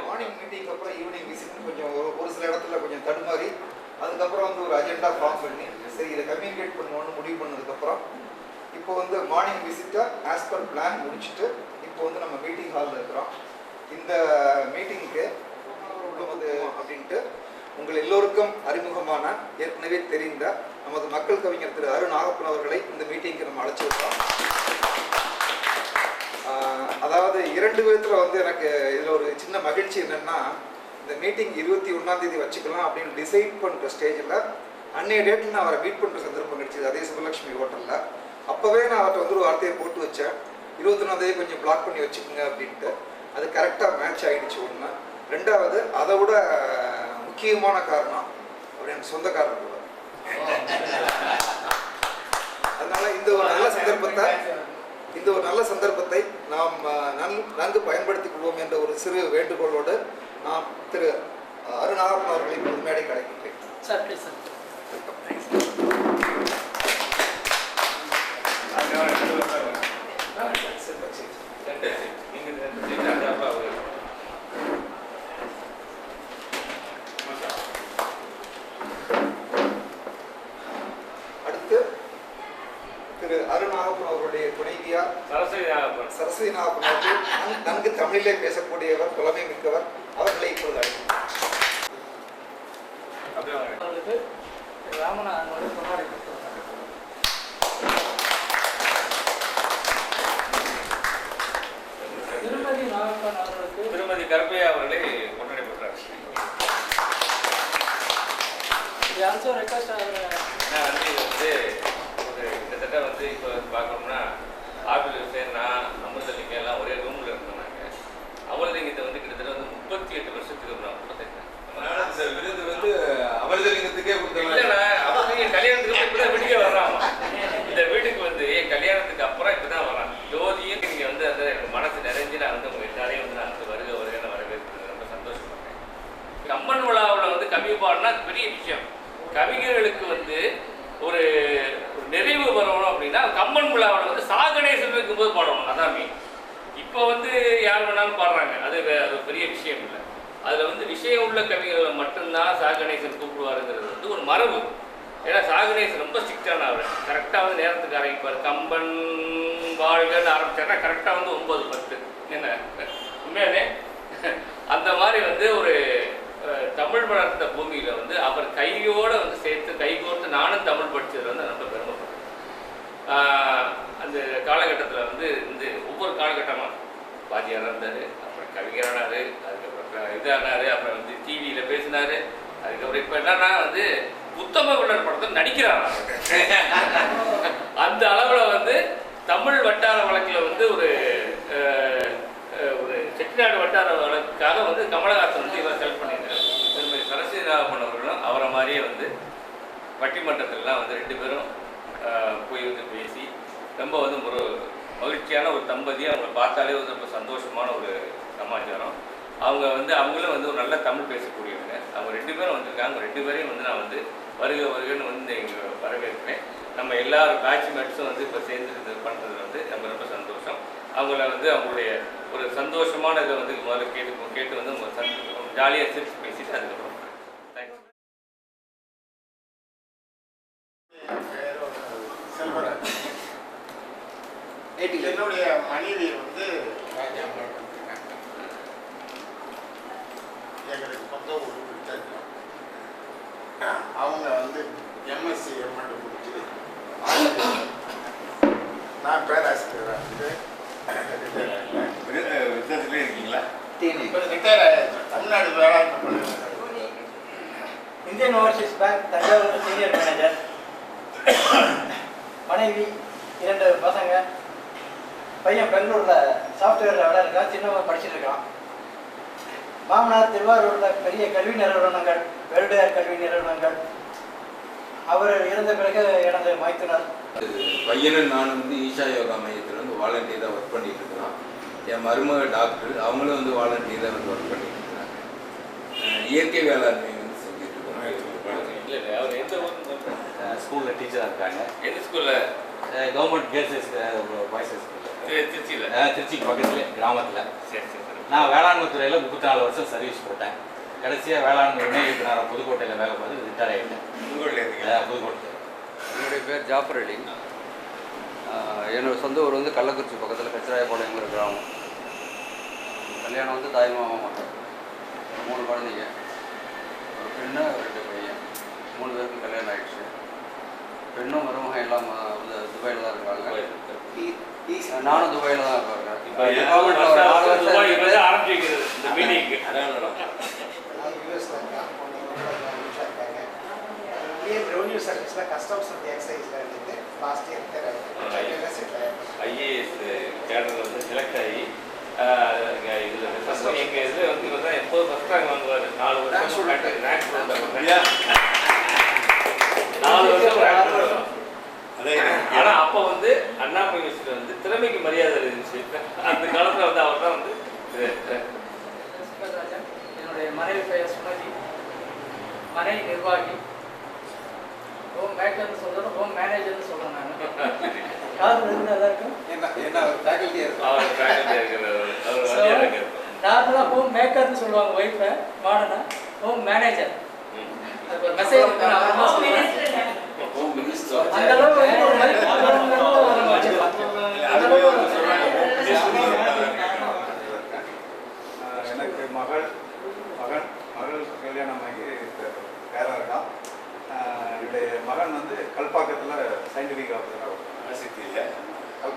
Morning meeting அப்புறம் evening visit கொஞ்சம் ஒரு சில இடத்துல கொஞ்சம் தடுமாறி அதுக்கப்புறம் வந்து ஒரு அஜெண்டா ஃபார்ம் பண்ணி சரி இதை கம்யூனிகேட் பண்ணுவோன்னு முடிவு பண்ணதுக்கப்புறம் இப்போ வந்து மார்னிங் விசிட்டை ஆஸ் பர் பிளான் முடிச்சுட்டு இப்போ வந்து நம்ம மீட்டிங் ஹாலில் இருக்கிறோம். இந்த மீட்டிங்க்கு வந்து அப்படின்ட்டு உங்கள் எல்லோருக்கும் அறிமுகமான ஏற்கனவே தெரிந்த நமது மக்கள் கவிஞர் திரு அரு நாகப்பன் அவர்களை இந்த மீட்டிங்க்கு நம்ம அழைச்சிருக்கோம். அதாவது இரண்டு விதத்தில் வந்து எனக்கு இதில் ஒரு சின்ன மகிழ்ச்சி என்னென்னா இந்த மீட்டிங் 21ஆம் தேதி வச்சுக்கலாம் அப்படின்னு டிசைட் பண்ணுற ஸ்டேஜில் அன்னைய டேட்டில் நான் அவரை மீட் பண்ணுற சந்தர்ப்பம் கிடைச்சிது. அதே சுபலட்சுமி ஹோட்டலில் அப்போவே நான் அவர்கிட்ட வந்து ஒரு வார்த்தையை போட்டு வச்சேன், 21ஆம் தேதி கொஞ்சம் பிளாக் பண்ணி வச்சுக்கோங்க அப்படின்ட்டு. அது கரெக்டாக மேட்ச் ஆகிடுச்சு ஒன்று. ரெண்டாவது அதை விட முக்கியமான காரணம் அவர் எனக்கு சொந்தக்காரர் கூட. அதனால இந்த ஒரு நல்ல சந்தர்ப்பத்தை நாம் நன்கு பயன்படுத்திக் கொள்வோம் என்ற ஒரு சிறு வேண்டுகோளோடு நாம் திரு அரு நாகப்பன் அவர்களை மேடை கிடைக்கின்றேன். Sir please sir. அடுத்து திரு அரு நாகப்பன் அவர்களுடைய துணைவியார் சரஸ்வதி நாகப்பன் அவர்கள் நன்கு தமிழிலே பேசக்கூடியவர், புலமை மிக்கவர். அவர்களை இப்பொழுது அழைக்கிறேன். திருமதி நாகப்பன் அவர்களுக்கு திருமதி கருப்பையா அவர்களை கொண்டாடி பெற்றார். ஆல்சோ ரெக்வெஸ்ட் நான் வந்து ஒரு கிட்டத்தட்ட வந்து இப்போ பார்க்கணும்னா ஆஃபீஸில் சேர்னா அமிர்தலிங்க எல்லாம் ஒரே ரூமில் இருந்தோம். நாங்கள் அமிர்தலிங்கத்தை வந்து கிட்டத்தட்ட வந்து 38 வருஷத்துக்கு நான் 38. இந்த விருது வந்து அமிர்தலிங்கத்துக்கே இல்லைண்ணா, அமிர்தலிங்க கல்யாணத்துக்கு இப்போ தான் வீட்டுக்கே வர்றான். இந்த வீட்டுக்கு வந்து என் கல்யாணத்துக்கு அப்புறம் இப்போ தான் வரான். ஜோதியும் நீங்கள் வந்து அந்த எனக்கு மனசு நிறைஞ்சு நான் வந்து உங்கள் எல்லாரையும் வந்து நான் வந்து வருகை வரவேற்கிறது ரொம்ப சந்தோஷப்பட்டேன். கம்பன் விழாவில் வந்து கவி பாடினா அது பெரிய விஷயம். கவிஞர்களுக்கு வந்து ஒரு நிறைவு வரணும் அப்படின்னா கம்பன் விழாவில் வந்து சாகணேசன் இருக்கும்போது பாடணும். அதான் மீன். இப்போ வந்து யார் வேணாலும் பாடுறாங்க, அது பெரிய விஷயம் இல்லை. அதில் வந்து விஷயம் உள்ள கவிஞர்களை மட்டும்தான் சாகணேசன் கூப்பிடுவாருங்கிறது வந்து ஒரு மரபு. ஏன்னா சாகணேசன் ரொம்ப ஸ்ட்ரிக்டான அவர். கரெக்டாக வந்து நேரத்துக்கு ஆரம்பிப்பார். கம்பன் வாழ்கன்னு ஆரம்பிச்சாருன்னா கரெக்டாக வந்து 9:10 என்ன உண்மையானே அந்த மாதிரி வந்து ஒரு தமிழ் வளர்த்த பூமியில் வந்து அவர் கையோடு வந்து சேர்த்து கைகோர்த்து நானும் தமிழ் படித்தது வந்து ரொம்ப பெருமைப்படுறேன். அந்த காலகட்டத்தில் வந்து ஒவ்வொரு காலகட்டமாக பாதியாராக இருந்தார், அப்புறம் கவிஞரானார், அதுக்கப்புறம் இதானார், அப்புறம் வந்து டிவியில் பேசினார். அதுக்கப்புறம் இப்போ என்னன்னா வந்து உத்தம வில்லர் படத்தில் நடிக்கிறார். அந்த அளவில் வந்து தமிழ் வட்டார வழக்கில் வந்து ஒரு செட்டிநாடு வட்டார வழக்குக்காக வந்து கமலஹாசன் வந்து இவர் செலக்ட் பண்ணியிருக்காரு. திருமதி சரஸ்வதி நாகப்பன் அவர்களும் அவரை மாதிரியே வந்து பட்டிமன்றத்திலாம் வந்து 2 பேரும் போய் வந்து பேசி ரொம்ப வந்து ஒரு மகிழ்ச்சியான ஒரு தம்பதியாக அவங்களை பார்த்தாலே வந்து ரொம்ப சந்தோஷமான ஒரு சமாச்சாரம். அவங்களும் வந்து ஒரு நல்ல தமிழ் பேசக்கூடியவங்க. அவங்க 2 பேரும் வந்திருக்காங்க. 2 பேரையும் வந்து நான் வந்து வருகன்னு வந்து இங்கே வரவேற்கிறேன். நம்ம எல்லாரும் பேட்ச்மேட்ஸும் வந்து இப்போ சேர்ந்து இது பண்ணுறது வந்து நம்ம ரொம்ப சந்தோஷம். அவங்கள வந்து அவங்களுடைய ஒரு சந்தோஷமான இதை வந்து முதல்ல கேட்டு வந்து அவங்க ஜாலியாக சிரிச்சு பேசிட்டு அதுக்கப்புறம் தேங்க்ஸ். என்னுடைய மனைவி வந்து எங்களுக்கு சொந்த ஊர் விருத்தாச்சலம். அவங்க வந்து எம்எஸ்சி எம்எட் முடிச்சு நான் பேராசிரியராக இருந்து விருத்தாச்சலே இருக்கீங்களா? இப்போ ரிட்டையர் ஆகிடுச்சு. தமிழ்நாடு வேளாண்மை பள்ளியில் Indian Overseas bank Thanjavur senior manager. மனைவி 2 பசங்க. பையன் பெங்களூரில் சாஃப்ட்வேர் வேலை இருக்கான், சின்னவன் படிச்சுட்டு இருக்கான். மாமனார் திருவாரூரில் பெரிய கல்வி நிறுவனங்கள், வெல்டேர் கல்வி நிறுவனங்கள். அவர் இறந்த பிறகு எனது மைத்துனர். பையனும் நான் வந்து ஈஷா யோகா மையத்தில் வந்து வாலண்டியராக ஒர்க் பண்ணிட்டு இருக்கிறோம். என் மருமக டாக்டர், அவங்களும் வந்து வாலண்டியராக வந்து ஒர்க் பண்ணிட்டு இருக்கிறாங்க. இயற்கை வேளாண்மை வந்து செஞ்சுட்டு இருக்கிறோம். இல்லை அவர் எந்த ஊர்? ஸ்கூலில் டீச்சராக இருக்காங்க. எந்த ஸ்கூலில்? கவர்மெண்ட் கேர்ள்ஸ் பாய்ஸ் ஸ்கூலில். திருச்சியில் திருச்சிக்கு பக்கத்துல கிராமத்தில். சரி சரி சரி. நான் வேளாண்மை துறையில் 34 வருஷம் சர்வீஸ் போட்டேன். கடைசியாக வேளாண்மை இணை இயக்குனர் புதுக்கோட்டையில் வேலை பார்த்து ரிட்டையர் ஆகிட்டேன். புதுக்கோட்டை. என்னுடைய பேர் ஜாஃபர் அலி. என்னோட சொந்த ஊர் வந்து கள்ளக்குறிச்சி பக்கத்தில் கச்சிராயபாளையங்கிற கிராமம். கல்யாணம் வந்து தாய் மாமா மட்டும். 3 குழந்தைங்க, ஒரு பெண்ணு 2 பையன். 3 பேருக்கும் கல்யாணம் ஆகிடுச்சு. பெண்ணும் மருமகன் எல்லாம் துபாயில் தான் இருக்காங்க. நானும் துபாயில் தான் இருக்கேன். இப்போ கவர்மெண்ட்டில் ஒரு 4 வருஷம் ஆரம்பிச்சிருக்கிறது இந்த மீட்டிங்கு. ரெவன்யூ சர்வீஸில் கஸ்டம்ஸ் அண்ட் எக்ஸைஸில் இருந்து லாஸ்ட் இயர் ஐஏஎஸ் கேடரில் வந்து செலக்ட் ஆகி இதில் எங்கள் இதில் வந்து பார்த்தா எப்போதும் ஃபஸ்ட் ரேங்க் வாங்குவார். 4 வருஷம் ரேங்க் கொடுத்தாங்க. 4 வருஷம் ரேங்க் கொடுத்தாங்க. ஆனால் அப்போ வந்து அண்ணாமலை யூனிவர்சிட்டி வந்து திறமைக்கு மரியாதை இருந்துச்சு. அந்த காலத்தில் வந்து அவர் தான் வந்து என்னுடைய மனைவி பெயர் சுமதி, மனை நிர்வாகி, ஹோம் மேக்கர்னு சொல்லணும், ஹோம் மேனேஜர்னு சொல்லணும். நான் நார்மலாக ஹோம் மேக்கர்னு சொல்லுவாங்க ஒய்ஃபை, மாடனா ஹோம் மேனேஜர். அதுக்கு ஒரு மெசேஜ் அந்த அளவு எனக்கு மகள் கல்யாணமாகி பேரா இருக்கான். என்னுடைய மகன் வந்து கல்பாக்கத்தில் சயின்டிஃபிக் ஆஃபீஸராக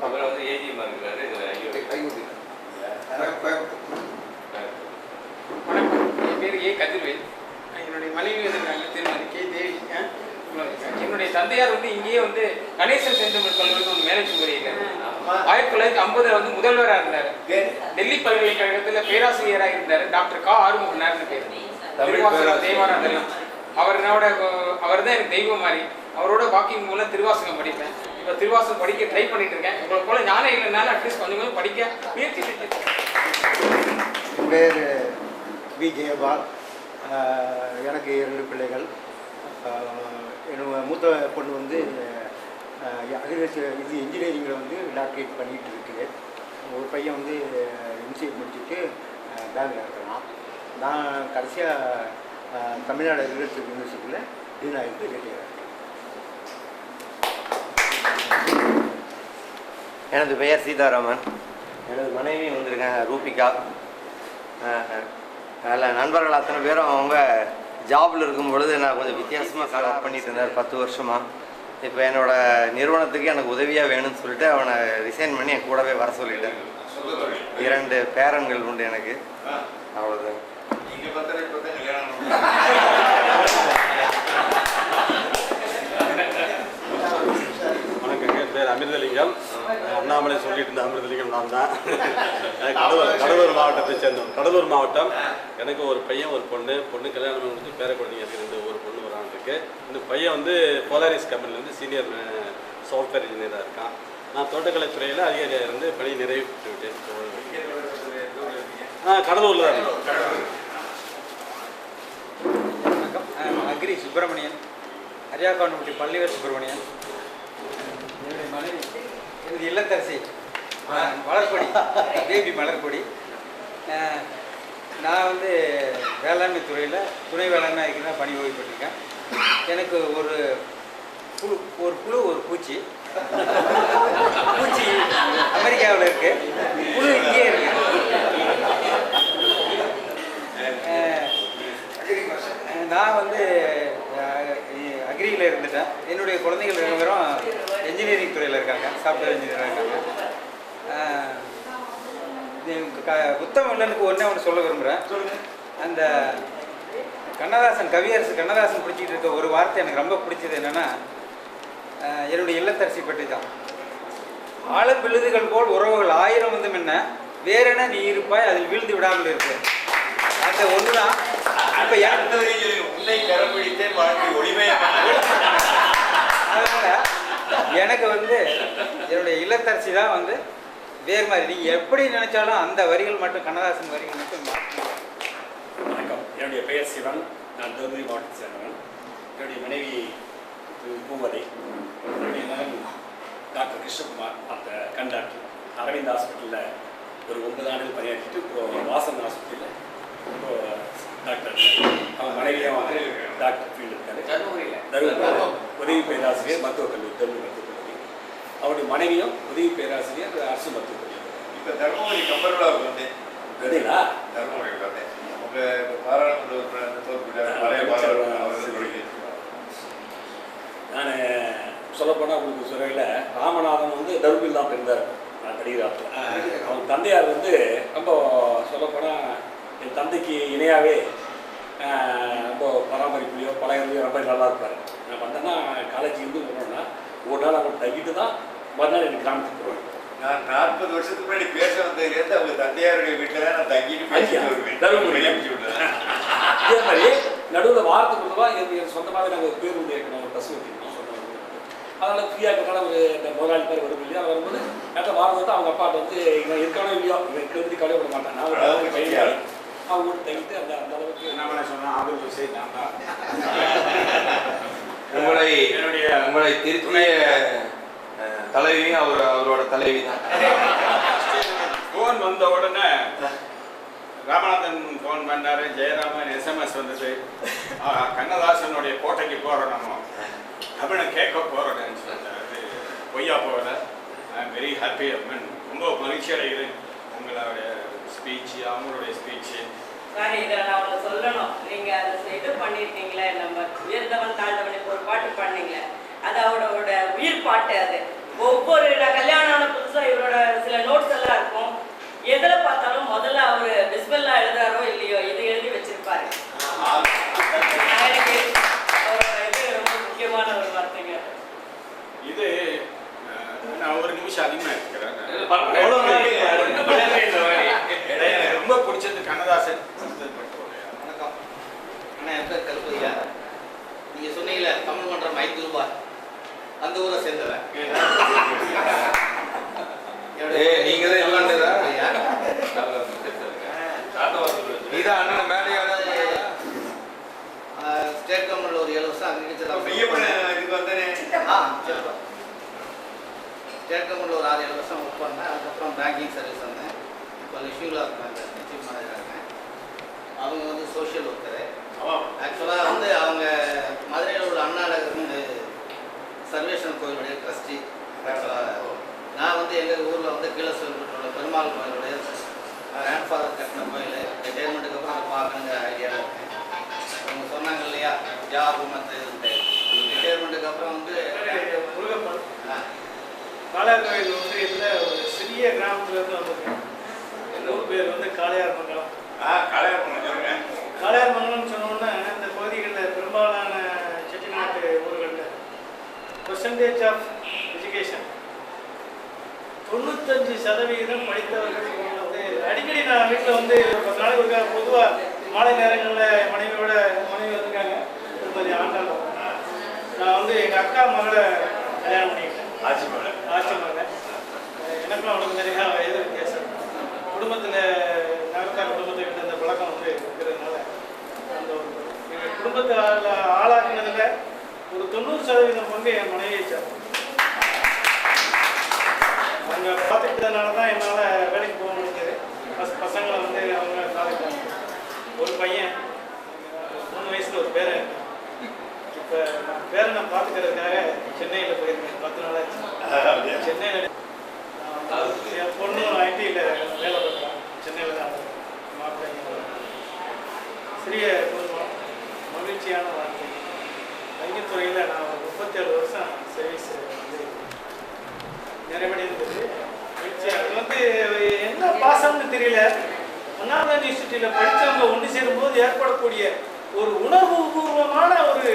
அவர் வந்து ஏஜிஎம்மாக இருக்கிறாரு. வணக்கம், என் பேர் ஏ கதிர்வேல். என்னுடைய மனைவி வந்திருக்காங்க திருமதி கே தேவி. என்னுடைய தந்தையார் வந்து இங்கேயே வந்து கணேசன் செந்தமிழ் கல்லூரிக்கு ஒரு மேனேஜ் முறையில் 1950 வந்து முதல்வராக இருந்தார். டெல்லி பல்கலைக்கழகத்தில் பேராசிரியராக இருந்தார். டாக்டர் கா ஆறுமுகனார்னு பேர். திருவாசகம் தெய்வானம் அதெல்லாம் அவர் தான் எனக்கு தெய்வம் மாதிரி. அவரோட வாக்கிங் மூலம் திருவாசகம் படிப்பேன். இப்போ திருவாசகம் படிக்க ட்ரை பண்ணிட்டு இருக்கேன். உங்களை போல ஞானம் இல்லைனாலும் அட்லீஸ்ட் கொஞ்சம் கொஞ்சம் படிக்க முயற்சி செஞ்சேன். என் பேர் வி ஜெயபால். எனக்கு 2 பிள்ளைகள். என்னோட மூத்த பொண்ணு வந்து அக்ரிகல்ச்சர் இது இன்ஜினியரிங்கில் வந்து டாக்டரேட் பண்ணிகிட்டு இருக்குது. ஒரு பையன் வந்து எம்சிஏ முடிச்சுட்டு பேங்கில் இருக்கிறான். நான் கடைசியாக தமிழ்நாடு அக்ரிகல்ச்சர் யூனிவர்சிட்டியில் டீனாக இருந்து ரிட்டையர் ஆகிட்டேன். எனது பெயர் சீதாராமன். எனது மனைவி வந்திருக்காங்க ரூபிகா. அதில் நண்பர்கள் அத்தனை பேரும் அவங்க ஜாபில் இருக்கும் பொழுது நான் கொஞ்சம் வித்தியாசமாக ஒர்க் பண்ணிட்டு இருந்தேன் 10 வருஷமாக. இப்போ என்னோடய நிறுவனத்துக்கு எனக்கு உதவியாக வேணும்னு சொல்லிட்டு அவனை ரிசைன் பண்ணி என் கூடவே வர சொல்லிட்டேன். 2 பேரன்கள் உண்டு எனக்கு. அவ்வளோதான். வணக்கங்க, என் பேர் அமிர்தலிங்கம். அண்ணாமலை சொல்லிட்டு இருந்த அமிர்தலிங்கம் நான் தான். கடலூர் மாவட்டத்தை சேர்ந்தோம். கடலூர் மாவட்டம். எனக்கு ஒரு பையன் ஒரு பொண்ணு கல்யாணம் முடிஞ்சு பேர குழந்தைங்க இருக்குது. ஒரு பொண்ணு ஒரு ஆண் இருக்கு. இந்த பையன் வந்து போலாரிஸ் கம்பெனிலேருந்து சீனியர் சாஃப்ட்வேர் இன்ஜினியராக இருக்கான். நான் தோட்டக்கலைத்துறையில் அதிகாரியாக இருந்து பணி நிறைவு பெற்று விட்டேன். கடலூரில் தான் இருக்கோம். வணக்கம், அக்ரி சுப்பிரமணியன், அரியாக்கான்பட்டி பள்ளிவர் சுப்பிரமணியன். என்னுடைய மனைவி எனது இல்லத்தரசி மலர்கொடி, பேபி மலர்கொடி. நான் வந்து வேளாண்மை துறையில் துணை வேளாண்மை அதிகாரியாக பணி ஓய்வு பெற்றிருக்கேன். எனக்கு ஒரு புழு ஒரு பூச்சி அமெரிக்காவில் இருக்குது. புழு இங்கே இருக்கு. நான் வந்து அக்ரியில் இருந்துட்டேன். என்னுடைய குழந்தைகள் 2 பேரும் என்ஜினியரிங் துறையில் இருக்காங்க, சாஃப்ட்வேர் இன்ஜினியராக இருக்காங்க. புத்தமிழனுக்கு ஒன்று சொல்ல விரும்புகிறேன். அந்த கண்ணதாசன், கவியரசு கண்ணதாசன் பிடிச்சிக்கிட்டு இருக்க ஒரு வார்த்தை எனக்கு ரொம்ப பிடிச்சது என்னென்னா, என்னுடைய இல்லத்தரசி பற்றி தான். ஆழம் விழுதுகள் போல் உறவுகள் 1000 வந்து முன்ன வேறென நீ இருப்பாய் அதில் வீழ்ந்து விடாமல் இருக்கு. அந்த ஒன்று தான். இப்போ அதனால் எனக்கு வந்து என்னுடைய இல்லத்தரசி தான் வந்து வேறு மாதிரி. நீங்கள் எப்படி நினைச்சாலும் அந்த வரிகள் மட்டும் கண்ணதாசன் வரிகள் மட்டும். வணக்கம், என்னுடைய பெயர் சிவன். நான் தருமபுரி மாவட்டத்தை சேர்ந்தவன். என்னுடைய மனைவி பூவதை, என்னுடைய மகன் டாக்டர் கிருஷ்ணகுமார், அந்த கண் டாக்டர். அரவிந்த் ஹாஸ்பிட்டலில் ஒரு 9 ஆண்டுகள் பணியாற்றிட்டு இப்போ வாசன் ஹாஸ்பிட்டலில் இப்போ டாக்டர் அவங்க மனைவியும் டாக்டர் ஃபீல்டு இருக்காரு. தருமபுரி உதவி பேராசிரியர் மருத்துவக் கல்லூரி, தருமபுரி மருத்துவக் கல்லூரி. அவருடைய மனைவியும் உதவி பேராசிரியர் அரசு மருத்துவக் கல்லூரி. இப்போ தருமபுரி கம்பர் விழாவுக்கு வந்தேன். அப்படிங்களா? தருமபுரிக்கு வந்தேன். உங்கள் பாராளுமன்ற பழைய பாராளுமன்ற நான் சொல்லப்போனால் உங்களுக்கு சொல்லையில் ராமநாதன் வந்து தருமபுரியில் தான் பிறந்தார். நான் படிக்கிறாப்பில் அவங்க தந்தையார் வந்து ரொம்ப சொல்லப்போனால் என் தந்தைக்கு இணையாகவே ரொம்ப பராமரிப்புலையோ பழகிறதுலையோ ரொம்ப நல்லா இருப்பார். நான் வந்தேன்னா காலேஜுக்கு போனோன்னா ஒரு நாள் அவங்க தங்கிட்டு தான் மறுநாள் எனக்கு கிராமத்துக்கு போவேன். நான் 40 வருஷத்துக்கு முன்னாடி பேச வந்ததுலேருந்து அவங்க தந்தையாருடைய வீட்டில் தான் நான் தங்கிட்டு பேசிட்டு வருவேன். தருமபுரி அனுப்பிச்சு விட்டேன். அதே மாதிரி நடுவில் வாரத்துக்கு ஒருவா எனக்கு சொந்தமாகவே நாங்கள் பேருந்து இருக்கணும், ஒரு பஸ் வச்சுருக்கோம் சொந்தமாக. அதனால் ஃப்ரீயாக இருக்கிறனால ஒரு இந்த முதலாளி பேர் வரும் இல்லையா, வரும்போது நேற்று வாரம் வந்து அவங்க அப்பாட்ட வந்து இவன் இருக்கானோ இல்லையோ இவன் இருக்கிறது கவலை விட மாட்டான். நான் ஒரு பையன் அவங்க வீட்டு தங்கிட்டு அந்த அளவுக்கு என்ன சொன்னால் ஆபத்து விஷயம் நான் தான் உங்களை திருத்திய தலைவியும் அவரோட தலைவி தான். ஃபோன் வந்த உடனே ராமநாதன் ஃபோன் பண்ணாரு, ஜெயராமன் எஸ்எம்எஸ் வந்தது, கண்ணதாசனுடைய கோட்டைக்கு போகிறோம், நம்ம தமிழை கேட்க போகிறோன்னு சொன்னார். பொய்யா போகல. I am very happy. ரொம்ப மகிழ்ச்சி அடைகிறேன் உங்களுடைய ஸ்பீச்சு, அவங்களுடைய ஸ்பீச்சு. சார் இதை நான் உங்களுக்கு சொல்லணும். நீங்கள் அதை இது பண்ணியிருக்கீங்களே, நம்ம உயர்ந்தவன் தாழ்ந்தவனுக்கு ஒரு பாட்டு பாடினீங்களே, அது அவரோட உயிர் பாட்டு. அது ஒவ்வொரு கல்யாணம் ஆன புதுசாக இவரோட சில நோட்ஸ் எல்லாம் இருக்கும். எதில் பார்த்தாலும் முதல்ல அவர் பிஸ்மில்லா எழுதுறாரோ இல்லையோ இது எழுதி வச்சிருப்பாரு. எனக்கு அவரோட இது ரொம்ப முக்கியமான ஒரு வார்த்தைங்க. இது நான் ஒரு நிமிஷம் அதிகமாக இருக்கிறேன். ரொம்ப பிடிச்சது கண்ணதாசன். வணக்கம் அண்ணா, என் பேர் கருப்பையா. நீங்கள் சொன்னீங்களே தமிழ் மன்றம் 5 ரூபாய், அந்த ஊரை சேர்ந்தவன். நீங்களே ஸ்டேட் கவர்மெண்ட்ல ஒரு 7 வருஷம் அக்ரிகல்ச்சர் ஸ்டேட் கவர்மெண்ட்ல ஒரு 6-7 வருஷம் ஒர்க் பண்ணேன். அதுக்கப்புறம் பேங்கிங் சர்வீஸ் வந்தேன். இப்போ லிஷ்யூலா இருக்காங்க, சீஃப் மேனேஜராக இருக்கேன். அவங்க வந்து சோஷியல் ஒர்க்கரு. ஆக்சுவலாக வந்து அவங்க மதுரையில் உள்ள அண்ணா நகர் சர்வேஸ்வரன் கோயிலுடைய ட்ரஸ்டி. நான் வந்து எங்கள் ஊரில் வந்து கீழசோல்பட்டுள்ள பெருமாள் கோயிலுடைய கிராண்ட் ஃபாதர் கட்டின கோயில். ரிட்டையர்மெண்ட்டுக்கு அப்புறம் அதை பார்க்கணுங்கிற ஐடியாவில் இருக்கேன். அவங்க சொன்னாங்க இல்லையா ஜாப் மற்ற இதுன்ட்டு. ரிட்டையர்மெண்ட்டுக்கு அப்புறம் வந்து முருகப்பன் காளையார் கோயில் வந்து இதில் ஒரு சிறிய கிராமத்துலேருந்து வந்திருக்கேன். எங்கள் ஊர் பேர் வந்து காளையார் மங்கலம். காளையார் மங்கலம்னு சொன்னோன்னா இந்த பகுதிகளில் பெரும்பாலான செட்டிநாட்டு ஊர்களில் பெர்சன்டேஜ் ஆஃப் எஜுகேஷன் 95% படித்தவர்கள். வந்து அடிக்கடி நான் வீட்டில் வந்து 10 நாளைக்கு இருக்காங்க. பொதுவாக மாலை நேரங்களில் மனைவி வந்திருக்காங்க. திருமதி ஆண்டாள். நான் வந்து எங்கள் அக்கா மகளை கல்யாணம் பண்ணிக்கிட்டேன். ஆட்சி மகளை. எனக்கும் அவளுக்கு நிறையா வயது வித்தியாசம். குடும்பத்தில் நகரத்தார் குடும்பத்துக்கிட்ட இந்த பழக்கம் வந்து இருக்கிறதுனால அந்த ஒரு எங்கள் குடும்பத்தை ஆளாக்குனதில் ஒரு 90% பங்கு என் மனைவியை சார். அவங்க பார்த்துக்கிட்டதுனால தான் என்னால் வேலைக்கு போக முடிஞ்சது. பசங்களை வந்து அவங்க காலேஜ் ஒரு பையன் 3 வயசில் ஒரு பேரன். இப்போ பேரனை பார்த்துக்கிறதுக்காக சென்னையில் போயிருக்கேன். 10 நாளாச்சு சென்னையில். என் பொண்ணு ஐடியில் வேலை பார்க்குறான். சென்னையில் தான் மாப்பிள்ளை. சிறிய குடும்பம், மகிழ்ச்சியான வாழ்க்கை. வங்கித்துறையில் நான் 37 வருஷம் சர்வீஸ் வந்து நிறைவடைந்தது. அது வந்து என்ன பாசம்னு தெரியல. அண்ணாமலை யூனிவர்சிட்டியில் படித்தவங்க ஒன்று சேரும்போது ஏற்படக்கூடிய ஒரு உணர்வு பூர்வமான ஒரு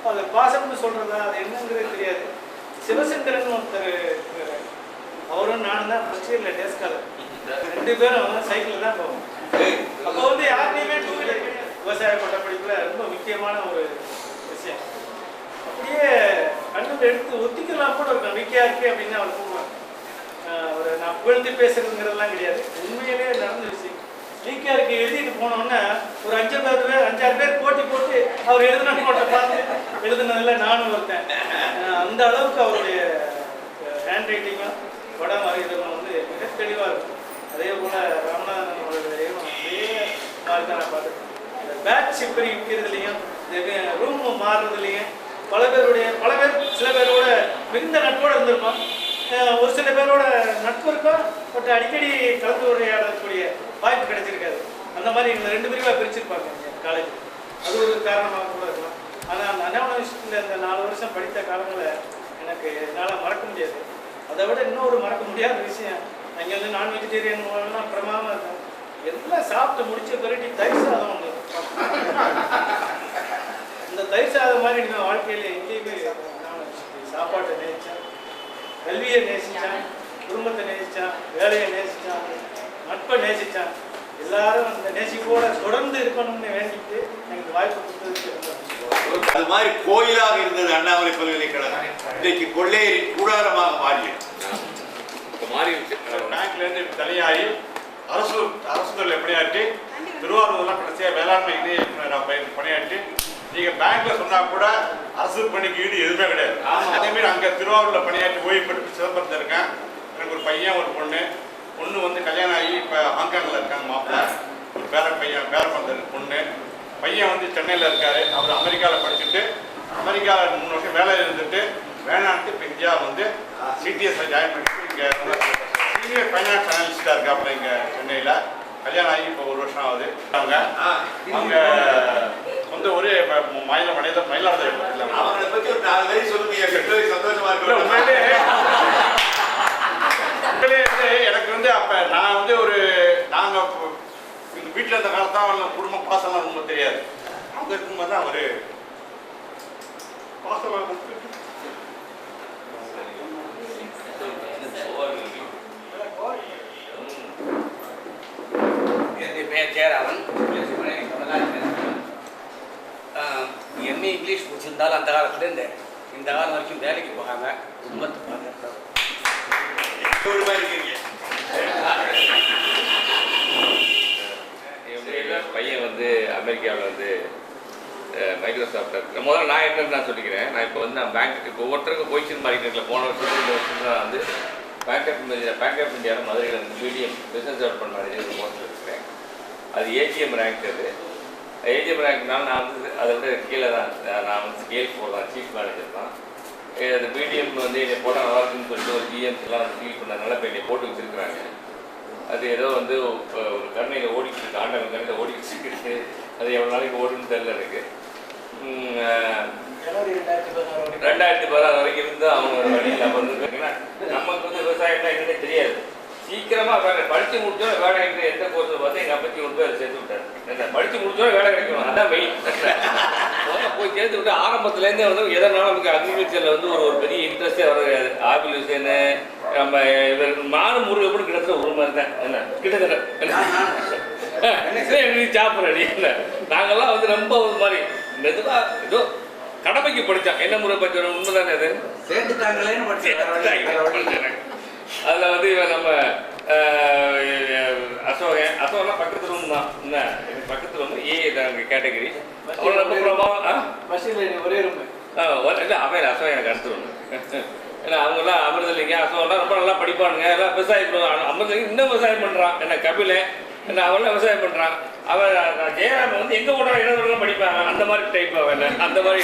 அது பாசம்னு சொல்கிறதா அது என்னங்கிறது தெரியாது. சிவசங்கரன் ஒருத்தர் இருக்கிறார். அவரும் நானும் தான் ஃபர்ஸ்ட் இயரில் டேஸ்காலர். 2 பேரும் சைக்கிளில் தான் போவோம். அப்போ வந்து யாருக்கையுமே 2 வீலர் கிடையாது. விவசாய பட்டப்படிப்பில் ரொம்ப முக்கியமான ஒரு விஷயம். அப்படியே கண்ணில் எடுத்து ஒத்திக்கலாம் கூட இருக்கும். விக்கியா இருக்கு அப்படின்னு அவர் கூப்பிடுவாங்க. ஒரு நான் புகழ்ந்து பேசுறதுங்கிறதெல்லாம் கிடையாது. உண்மையிலே நடந்த விஷயம். விக்கியாருக்கு எழுதிட்டு போனோன்னா ஒரு 5-6 பேர் போட்டி போட்டு அவர் எழுதின போட்ட பார்த்து எழுதுனதில் நானும் ஒருத்தேன். அந்த அளவுக்கு அவருடைய ஹேண்ட் ரைட்டிங்கும் படம் வரைகிறவங்க வந்து மிக தெளிவாக இருக்கும். அதே போல் ராமநாதன் அவர்களையும் அதே மாதிரி தான் நான் பார்த்துருக்கேன். இந்த பேட்ச் சிப்பரி விற்கிறதுலையும் இந்த ரூம் மாறுறதுலையும் பல பேர் சில பேரோட மிகுந்த நட்போடு இருந்திருப்பான். ஒரு சில பேரோட நட்பு இருக்கும், பட் அடிக்கடி கலந்து உரையாடக்கூடிய வாய்ப்பு கிடைச்சிருக்காது. அந்த மாதிரி இவங்க 2 பிரிவாக பிரிச்சிருப்பாங்க காலேஜ். அது ஒரு காரணமாக கூட இருக்கலாம். ஆனால் அந்த அண்ணாமலை விஷயத்தில் இந்த 4 வருஷம் படித்த காலங்களை எனக்கு என்னால் மறக்க முடியாது. அதை விட இன்னொரு மறக்க முடியாத விஷயம், அங்கே வந்து நான் வெஜிடேரியன்லாம் பிரமாதமாக இருக்கும். எல்லாம் சாப்பிட்டு முடிச்ச பிறகு தயிர் சாதம் ஒன்று. இந்த தயிர் சாதம் மாதிரி நான் வாழ்க்கையில் எங்கேயுமே சாப்பாட்டை நேசித்தேன், கல்வியை நேசித்தான், குடும்பத்தை நேசித்தான், வேலையை நேசித்தான், நட்பை நேசித்தான். எல்லாரும் அந்த நேசிப்போட தொடர்ந்து இருக்கணும்னு வேண்டிட்டு எனக்கு வாய்ப்பு கொடுத்ததுக்கு அது மாதிரி கோயிலாக இருந்தது அண்ணாமலை பல்கலைக்கழகம். இன்றைக்கு கொள்ளையரின் கூடாரமாக மாறியது. பேங்க்ல இருந்து தனியாகி அரசு தொழில் பணியாற்றி திருவாரூர்லாம் கடைசியாக வேளாண்மை இணை இயக்குநராக பணியாற்றி நீங்க பேங்க்ல சொன்னா கூட அரசு பணிக்கு ஈடு எதுவுமே கிடையாது. அதே மாதிரி அங்க திருவாரூர்ல பணியாற்றி ஓய்வு பெற்று சிதம்பரத்தில் இருக்கேன். எனக்கு ஒரு பையன் ஒரு பொண்ணு வந்து கல்யாணம் ஆகி இப்போ ஹாங்காங்கில் இருக்காங்க. மாப்பிள்ளை ஒரு பேரப்பந்தர் பொண்ணு. பையன் வந்து சென்னையில் இருக்காரு. அவர் அமெரிக்காவில் படிச்சுட்டு அமெரிக்காவில் 3 வருஷம் வேலையில் இருந்துட்டு வேணான்ட்டு இப்போ இந்தியா வந்து சிடிஎஸ்ல ஜாயின் பண்ணிட்டு இங்கே சீனியர் ஃபைனான்ஸ் அனாலிஸ்டாக இருக்காப்புல இங்கே சென்னையில். கல்யாணம் ஆகி இப்போ 1 வருஷம் ஆகுது. அவங்க வந்து ஒரே மயிலாடுதுறை அவங்களை பற்றி ஒரு 4 வரி சொல்லுங்க. சந்தோஷமா இருக்கு. எனக்கு வந்து அப்ப நான் வந்து நாங்க வீட்டில் இருந்த காலத்தான் குடும்ப பாசம்லாம் ரொம்ப தெரியாது. அவங்க இருக்கும்போது தான் ஒரு பாசம். என் பேர் ஜெயராமன். எம்ஏ இங்கிலீஷ் முடிச்சிருந்தாலும் அந்த காலத்துலேருந்து இந்த காலம் வரைக்கும் வேலைக்கு போகாம குடும்பத்தை பார்க்குறோம். பையன் வந்து அமெரிக்காவில் வந்து மைக்ரோசாஃப்ட் முதல்ல நான் என்னன்னு நான் சொல்லிக்கிறேன். நான் இப்போ வந்து நான் பேங்க்கு ஒவ்வொருத்தருக்கும் பொசிஷன் மாறிட்டு போன வருஷம் இந்த வருஷம் தான் வந்து பேங்க் ஆஃப் இந்தியாவில் மதுரையில் வந்து மீடியம் பிஸ்னஸ் டெவலப்மெண்ட் மேனேஜர் ஒரு போஸ்ட்டில் இருக்கிறேன். அது ஏஜிஎம் ரேங்க். அது ஏஜிஎம் ரேங்க்னால நான் வந்து அதை விட கீழே தான். நான் வந்து ஸ்கேல் 4 தான், சீஃப் மேனேஜர் தான். அது மீடியம் வந்து என்னை போட்டால் நல்லா இருக்குன்னு சொல்லிட்டு ஒரு ஜிஎம்ஸ்லாம் வந்து ஃபீல் பண்ணதுனால இப்போ என்னை போட்டு வச்சுருக்குறாங்க. அது ஏதோ வந்து ஒரு கண்ணையில் ஓடிக்கிட்டு இருக்கு, ஆண்டவன் கண்ணையில் ஓடிக்கிட்டு இருக்கு. அது எவ்வளோ நாளைக்கு ஓடுன்னு தெரியல எனக்கு. 2016 வரைக்கும் இருந்து அவங்க வழியில் அப்போ வந்து நமக்கு வந்து விவசாயம்னா என்னன்னே தெரியாது. சீக்கிரமாக வேலை படித்து முடிச்சோட வேலை கிடைக்கிற எந்த கோர்ஸில் பார்த்து எங்கள் அப்பச்சி கொண்டு போய் அதை சேர்த்து விட்டார். என்ன படித்து முடிச்சோட வேலை கிடைக்கணும், அதான் மெயின். போய் சேர்த்து விட்டு ஆரம்பத்துலேருந்தே வந்து எதனால நமக்கு அக்ரிகல்ச்சரில் வந்து ஒரு பெரிய இன்ட்ரெஸ்டே வர கிடையாது. ஆப்பிள் விஷயன்னு நம்ம இவர் மானும் முருகை கூட கிட்டத்தட்ட ஒரு மாதிரி தான். என்ன கிட்டத்தட்ட எங்களுக்கு சாப்பிட்றடி இல்லை. நாங்கள்லாம் வந்து ரொம்ப ஒரு மாதிரி மெதுவாக ஏதோ கடமைக்கு படித்தோம். என்ன முறை பற்றி உண்மைதானே அது சேர்த்துட்டாங்களேன்னு படிச்சேன். அதில் வந்து இவன் நம்ம அசோகெல்லாம் பக்கத்து ரூம் தான். என்ன எனக்கு பக்கத்து ரூம் கேட்டகரி. அவ்வளோ ரொம்ப ஒரே ரூம் இல்லை. அவன் அசோகம் எனக்கு அடுத்த ரூம். ஏன்னா அவங்கெல்லாம் அமிர்தலிங்க அசோகம்லாம் ரொம்ப நல்லா படிப்பானுங்க. எல்லாம் விவசாயம் பண்ணுவாங்க. அமிர்தலிங்க இன்னும் விவசாயம் பண்ணுறான். என்ன கபில என்ன அவெல்லாம் விவசாயம் பண்ணுறான். அவன் ஜெயராமன் வந்து எங்கே கூட இடத்துலாம் படிப்பாங்க. அந்த மாதிரி டைப் அவன். அந்த மாதிரி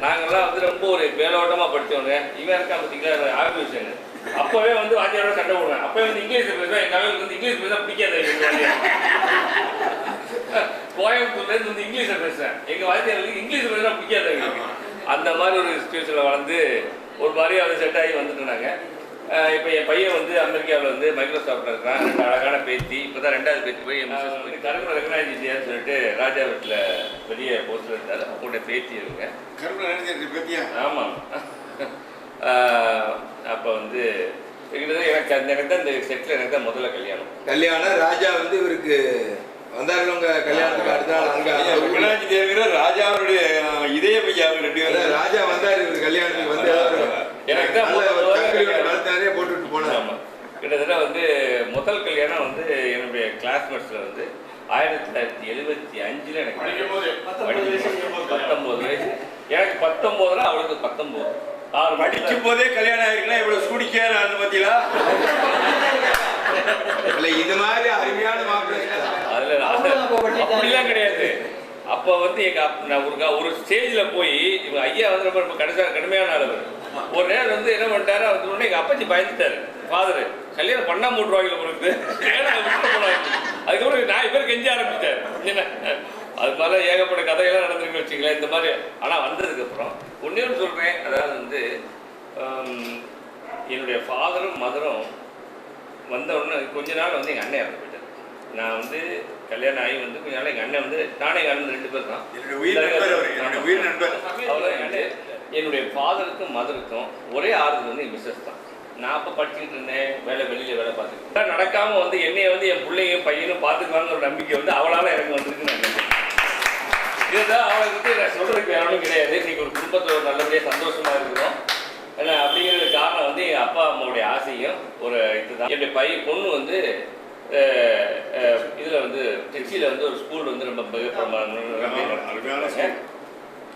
நாங்கள்லாம் வந்து ரொம்ப ஒரு மேலோட்டமாக படித்தவங்க. இவன் இருக்கா பார்த்தீங்களா ஆர்கியூஷன். அப்போவே வந்து வாத்தியாரோட சண்டை போடுவேன். அப்போவே வந்து இங்கிலீஷ் பேசுவேன். எங்கள் அவங்களுக்கு வந்து இங்கிலீஷ் பேச பிடிக்காது. கோயம்புத்தூர்லேருந்து வந்து இங்கிலீஷில் பேசுவேன். எங்கள் வாத்தியாருக்கு இங்கிலீஷ் பேச பிடிக்காது எங்களுக்கு. அந்த மாதிரி ஒரு சுச்சுவேஷனில் வளர்ந்து ஒரு மாதிரி அதை செட் ஆகி வந்துட்டுனாங்க. இப்போ என் பையன் வந்து அமெரிக்காவில் வந்து மைக்ரோசாஃப்டில் இருக்கான். 2 அழகான பேத்தி. இப்போ தான் 2வது பேத்தி போய் கரும்பு ரெகனைஸ் இந்தியான்னு சொல்லிட்டு ராஜா வீட்டில் பெரிய போஸ்டில் இருந்தார். அவங்களுடைய பேத்தி இருங்க. ஆமாம். அப்போ வந்து எனக்கு தான் இந்த செட்டில் எனக்கு தான் முதல்ல கல்யாணம். ராஜா வந்து இவருக்கு வந்தார்கள். உங்க கல்யாணத்துக்கு அடுத்த நாள் அங்க மீனாட்சி தேவியர் ராஜாவுடைய இதய பையா 2 பேரும். ராஜா வந்தார் இவர் கல்யாணத்துக்கு வந்து எனக்கு தான் வளர்த்தாரே போட்டுட்டு போனார். ஆமாம். கிட்டத்தட்ட வந்து முதல் கல்யாணம் வந்து என்னுடைய கிளாஸ்மேட்ஸில் வந்து 1975 எனக்கு 19 வயசு. எனக்கு 19 அவளுக்கு 19. படிக்கும் போதே கல்யாணம் ஆயிருக்குன்னா இவ்வளவு சூடிக்கையா நான் பார்த்தீங்களா? இல்ல இது மாதிரி அருமையான மாப்பிள்ளை அதுல அப்படிலாம் கிடையாது. அப்போ வந்து நான் ஒரு ஸ்டேஜில் போய் இவங்க ஐயா வந்து ரொம்ப கடுமையான அளவு. ஒரு நேரம் வந்து என்ன பண்ணிட்டாரு, அவர் உடனே எங்கள் அப்பச்சி பயந்துட்டாரு. ஃபாதரு கல்யாணம் பண்ணா மூட்டுருவாங்க பொறுத்து போனாங்க. அதுக்கப்புறம் நான் பேர் கெஞ்ச ஆரம்பிச்சிட்டாரு. என்ன அது மாதிரிலாம் ஏகப்பட்ட கதைகள்லாம் நடந்துருக்கு வச்சுங்களேன். இந்த மாதிரி ஆனால் வந்ததுக்கப்புறம் ஒன்றே ஒன்று சொல்கிறேன். அதாவது வந்து என்னுடைய ஃபாதரும் மதரும் வந்த உடனே கொஞ்ச நாள் வந்து எங்கள் அண்ணன் இறந்து போயிட்டார். நான் வந்து கல்யாணம் ஆகி வந்து கொஞ்ச நாள் எங்கள் அண்ணன் வந்து நானே எங்கள் அண்ணன் 2 பேர் தான். அவ்வளோ என்னுடைய ஃபாதருக்கும் மதருக்கும் ஒரே ஆறுதல் வந்து என் மிஸ்ஸஸ் தான். நான் அப்போ படிச்சுக்கிட்டு இருந்தேன், வெளியில் வேலை பார்த்துக்கிட்டு நடக்காமல் வந்து என்னையை வந்து என் பிள்ளையும் பையனும் பார்த்துக்குவாங்கிற ஒரு நம்பிக்கை வந்து அவளால் எனக்கு வந்துருக்கு. நான் நினைக்கிறேன் இதுதான் அவளை பற்றி நான் சொல்கிறதுக்கு வேற ஒன்றும் கிடையாது. இன்றைக்கி ஒரு குடும்பத்தோட நல்லபடியாக சந்தோஷமாக இருக்கிறோம். ஏன்னா அப்படிங்கிறது காரணம் வந்து எங்கள் அப்பா அம்மாவுடைய ஆசையும் ஒரு இதுதான். என்னுடைய பொண்ணு வந்து இதில் வந்து திருச்சியில் வந்து ஒரு ஸ்கூல் வந்து ரொம்ப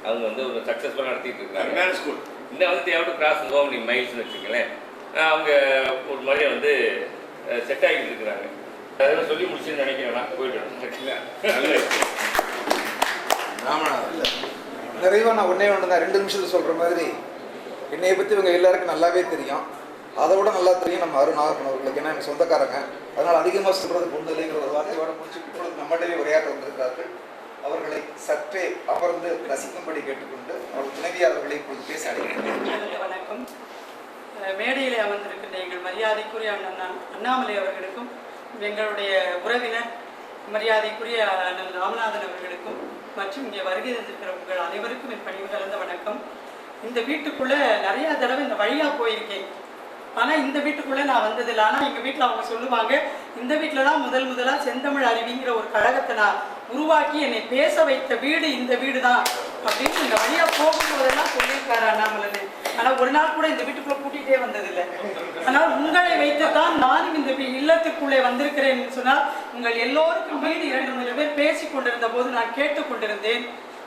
அவங்க வந்து ஒரு சக்ஸஸ்ஃபுல்லாக நடத்திட்டு இருக்காங்க. ஸ்கூல் இன்னும் வந்து தேவையான கிராஸ் கோவனி மைல்ஸ்னு வச்சுக்கங்களேன். அவங்க ஒரு மாதிரியே வந்து செட் ஆகிட்டு இருக்கிறாங்க. அதெல்லாம் சொல்லி முடிச்சுன்னு நினைக்கிறேன். போயிட்டு நிறைவாக நான் ஒன்றே ஒன்று தான் 2 நிமிஷத்தில் சொல்கிற மாதிரி என்னையை பற்றி இவங்க எல்லாருக்கும் நல்லாவே தெரியும். அதை விட நல்லா தெரியும் நம்ம நாகப்பன் அவர்களுக்கு. ஏன்னா எனக்கு சொந்தக்காரங்க. அதனால் அதிகமாக சொல்கிறது ஒன்று இல்லைங்கிற ஒரு வார்த்தையோட முடிச்சு இப்பொழுது நம்மகிட்டவே உரையாற்ற வந்திருக்கிறார்கள். அவர்களை சற்றே அமர்ந்து ரசிக்கும்படி கேட்டுக்கொண்டு அவர்கள் துணைவியார் அவர்களை இப்போது பேச அழைக்கிறேன். வணக்கம். மேடையில் அமர்ந்திருக்கின்ற எங்கள் மரியாதைக்குரிய அண்ணன் அண்ணாமலை அவர்களுக்கும் எங்களுடைய உறவினர் மரியாதைக்குரிய அண்ணன் ராமநாதன் அவர்களுக்கும் மற்றும் இங்கே வருகை தந்திருக்கிற உங்கள் அனைவருக்கும் என் பணிவு கலந்த வணக்கம். இந்த வீட்டுக்குள்ளே நிறையா தடவை இந்த வழியாக போயிருக்கேன். ஆனால் இந்த வீட்டுக்குள்ளே நான் வந்ததில்லை. ஆனால் எங்கள் வீட்டில் அவங்க சொல்லுவாங்க, இந்த வீட்டில் தான் முதலாக செந்தமிழ் அருவிங்கிற ஒரு கழகத்தை நான் உருவாக்கி என்னை பேச வைத்த வீடு இந்த வீடு தான் அப்படின்னு இந்த வழியாக போகும்போதெல்லாம் சொல்லியிருக்காரு அண்ணாமலை. ஆனால் ஒரு நாள் கூட இந்த வீட்டுக்குள்ளே கூட்டிகிட்டே வந்ததில்லை. ஆனால் உங்களை வைத்துத்தான் நானும் இந்த இல்லத்துக்குள்ளே வந்திருக்கிறேன் சொன்னால் உங்கள் எல்லோருக்கும் வீடு 2-3 பேர் பேசி கொண்டிருந்த போது நான் கேட்டுக்கொண்டிருந்தேன்.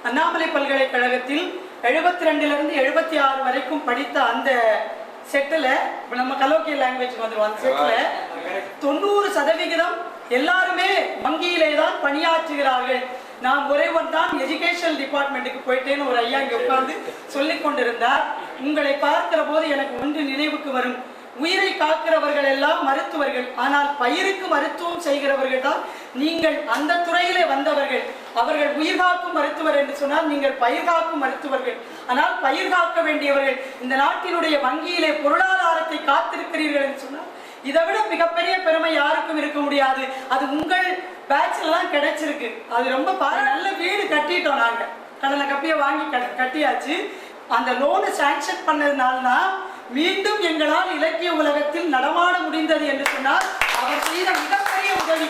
அண்ணாமலை பல்கலைக்கழகத்தில் 72லிருந்து 76 வரைக்கும் படித்த அந்த செட்டில் நம்ம கலோக்கியல் லாங்குவேஜ் வந்துடும். அந்த செட்டில் 90% எல்லாருமே வங்கியிலே தான் பணியாற்றுகிறார்கள். நான் ஒருவன் தான் எஜுகேஷன் டிபார்ட்மெண்ட்டுக்கு போயிட்டேன்னு ஒரு ஐயா இங்கே உட்கார்ந்து சொல்லி கொண்டிருந்தார். உங்களை பார்க்கிற போது எனக்கு ஒன்று நினைவுக்கு வரும். உயிரை காக்கிறவர்கள் எல்லாம் மருத்துவர்கள், ஆனால் பயிருக்கு மருத்துவம் செய்கிறவர்கள் தான் நீங்கள். அந்த துறையிலே வந்தவர்கள். அவர்கள் உயிர் காக்கும் மருத்துவர் என்று சொன்னால் நீங்கள் பயிர் காக்கும் மருத்துவர்கள். ஆனால் பயிர் காக்க வேண்டியவர்கள் இந்த நாட்டினுடைய வங்கியிலே பொருளாதாரத்தை காத்திருக்கிறீர்கள் என்று சொன்னால் இதை விட மிகப்பெரிய பெருமை யாருக்கும் இருக்க முடியாது. அது உங்கள் பேட்ச்ல தான் கிடைச்சிருக்கு. அது ரொம்ப நல்ல வீடு கட்டிட்டோம். நாங்கள் கடலை கப்பியை வாங்கி கட்டியாச்சு. அந்த லோனு சாங்ஷன் பண்ணதுனால்தான் மீண்டும் எங்களால் இலக்கிய உலகத்தில் நடமாட முடிந்தது என்று சொன்னால் அவர் செய்த மிகப்பெரிய உதவி.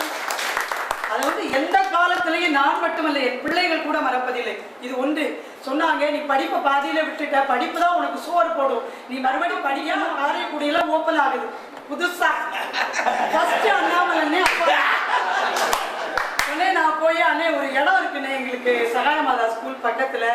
அதை வந்து எந்த காலத்திலையும் நான் மட்டுமல்ல, என் பிள்ளைகள் கூட மறப்பதில்லை. இது ஒன்று சொன்னாங்க, நீ படிப்பை பாதியில விட்டுட்ட, படிப்பு தான் உனக்கு சோறு போடும், நீ மறுபடியும் படிக்காம காரைக்குடியெல்லாம் ஓப்பன் ஆகுது புதுசா. ஃபர்ஸ்ட் அண்ணாமலை உடனே நான் போய் அண்ணே ஒரு இடம் இருக்குண்ணே எங்களுக்கு சகாயமாதா ஸ்கூல் பக்கத்தில்,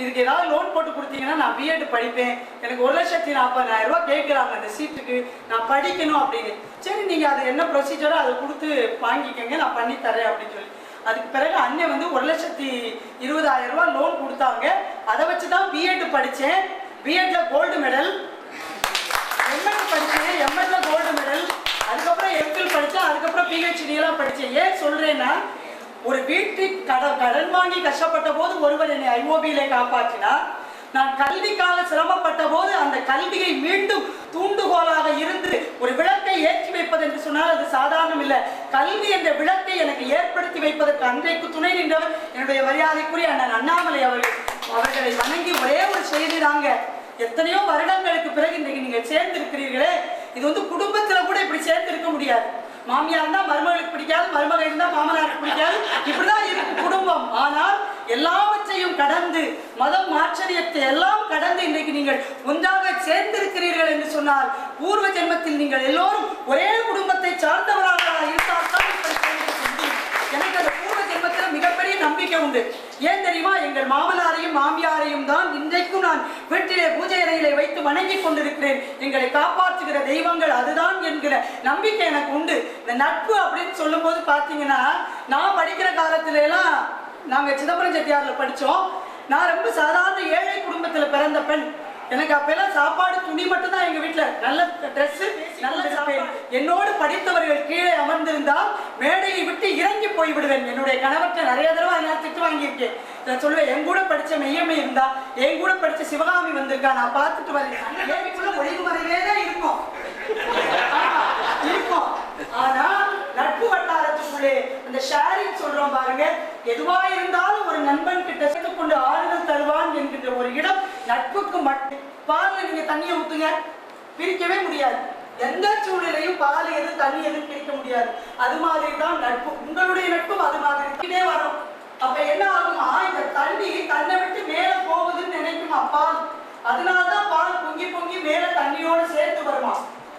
இதுக்கு ஏதாவது லோன் போட்டு கொடுத்தீங்கன்னா நான் பிஎட் படிப்பேன், எனக்கு 1,40,000 ரூபா கேட்குறாங்க அந்த சீட்டுக்கு, நான் படிக்கணும் அப்படின்னு. சரி நீங்கள் அது என்ன ப்ரொசீஜரோ அதை கொடுத்து வாங்கிக்கோங்க, நான் பண்ணி தரேன் அப்படின்னு சொல்லி அதுக்கு பிறகு அண்ணன் வந்து 1,20,000 ரூபா லோன் கொடுத்தாங்க. அதை வச்சு தான் பிஎட் படித்தேன். பிஎட்ல கோல்டு மெடல், எம்எட் படித்தேன், எம்எட்ல கோல்டு மெடல், அதுக்கப்புறம் எம்ஃபில் படித்தேன், அதுக்கப்புறம் பிஹெச்டியெல்லாம் படித்தேன். ஏன் சொல்கிறேன்னா, ஒரு வீட்டுக்கு கடன் வாங்கி கஷ்டப்பட்ட போது ஒருவர் என்னை ஐஓபியிலே காப்பாற்றினார். நான் கல்விக்காக சிரமப்பட்ட போது அந்த கல்வியை மீண்டும் தூண்டுகோலாக இருந்து ஒரு விளக்கை ஏற்றி வைப்பது என்று சொன்னால் அது சாதாரணம் இல்லை. கல்வி என்ற விளக்கை எனக்கு ஏற்படுத்தி வைப்பதற்கு அன்றைக்கு துணை நின்றவர் என்னுடைய மரியாதைக்குரிய அண்ணன் அண்ணாமலை அவர்கள். அவர்களை வணங்கி ஒரே ஒரு செய்தி தாங்க, எத்தனையோ வருடங்களுக்கு பிறகு இன்றைக்கு நீங்கள் சேர்ந்திருக்கிறீர்களே, இது வந்து குடும்பத்தில் கூட இப்படி சேர்ந்திருக்க முடியாது. மாமியார் இருந்தால் மருமகளுக்கு பிடிக்காது, மருமகள் இருந்தால் மாமனாருக்கு பிடிக்காது, இப்படிதான் இருக்கு குடும்பம். ஆனால் எல்லாவற்றையும் கடந்து, மதம் ஆச்சரியத்தை எல்லாம் கடந்து இன்றைக்கு நீங்கள் ஒன்றாக சேர்ந்திருக்கிறீர்கள் என்று சொன்னால் பூர்வ ஜென்மத்தில் நீங்கள் எல்லோரும் ஒரே குடும்பத்தை சார்ந்தவர்களாக இருந்தால்தான் எனக்கு அந்த பூர்வ ஜென்மத்தில் மிகப்பெரிய நம்பிக்கை நம்பிக்கை உண்டு. ஏன் தெரியுமா? எங்கள் மாமனாரையும் மாமியாரையும் தான் இன்றைக்கும் நான் வீட்டிலே பூஜை அறையிலே வைத்து வணங்கி கொண்டிருக்கிறேன். எங்களை காப்பாற்றுகிற தெய்வங்கள் அதுதான் என்கிற நம்பிக்கை எனக்கு உண்டு. இந்த நட்பு அப்படின்னு சொல்லும் போது பார்த்தீங்கன்னா, நான் படிக்கிற காலத்துல எல்லாம் நாங்கள் சிதம்பரம் செட்டியாரில் படித்தோம். நான் ரொம்ப சாதாரண ஏழை குடும்பத்தில் பிறந்த பெண். எனக்கு அப்பெல்லாம் சாப்பாடு துணி மட்டும் தான் எங்க வீட்டுல, நல்ல ட்ரெஸ், நல்ல சாப்பாடு. என்னோடு படித்தவர்கள் கீழே அமர்ந்திருந்தால் மேடையை விட்டு இறங்கி போய் விடுவேன். என்னுடைய கணவர்கிட்ட நிறைய தடவை நான் திட்டு வாங்கியிருக்கேன். நான் சொல்லுவேன், என் கூட படிச்ச மெய்யம்மை இருந்தா, என் கூட படிச்ச சிவகாமி வந்திருக்கா, நான் பார்த்துட்டு வரேன். ஏழைக்குள்ள ஒளிவு மறைவே தான் இருக்கும். ஆனா நட்பு வட்டாரத்துக்குள்ளே அந்த ஷேரிங் சொல்றோம் பாருங்க, எதுவா இருந்தாலும் ஒரு நண்பன் கிட்ட சேர்த்து கொண்டு ஆறுதல் தருவான் என்கின்ற ஒரு இடம் நட்புக்கு மட்டும். பால்ல நீங்க தண்ணியை ஊத்துங்க, பிரிக்கவே முடியாது. எந்த சூழ்நிலையும் பால் எது தண்ணி எது பிரிக்க முடியாது. அது மாதிரி தான் நட்பு. உங்களுடைய நட்பும் அது மாதிரி வரும். அப்ப என்ன ஆகுமா, இந்த தண்ணி தன்னை விட்டு மேல போகுதுன்னு நினைக்குமா பால். அதனாலதான் பால் பொங்கி பொங்கி மேல தண்ணியோட சேர்த்து வருமா.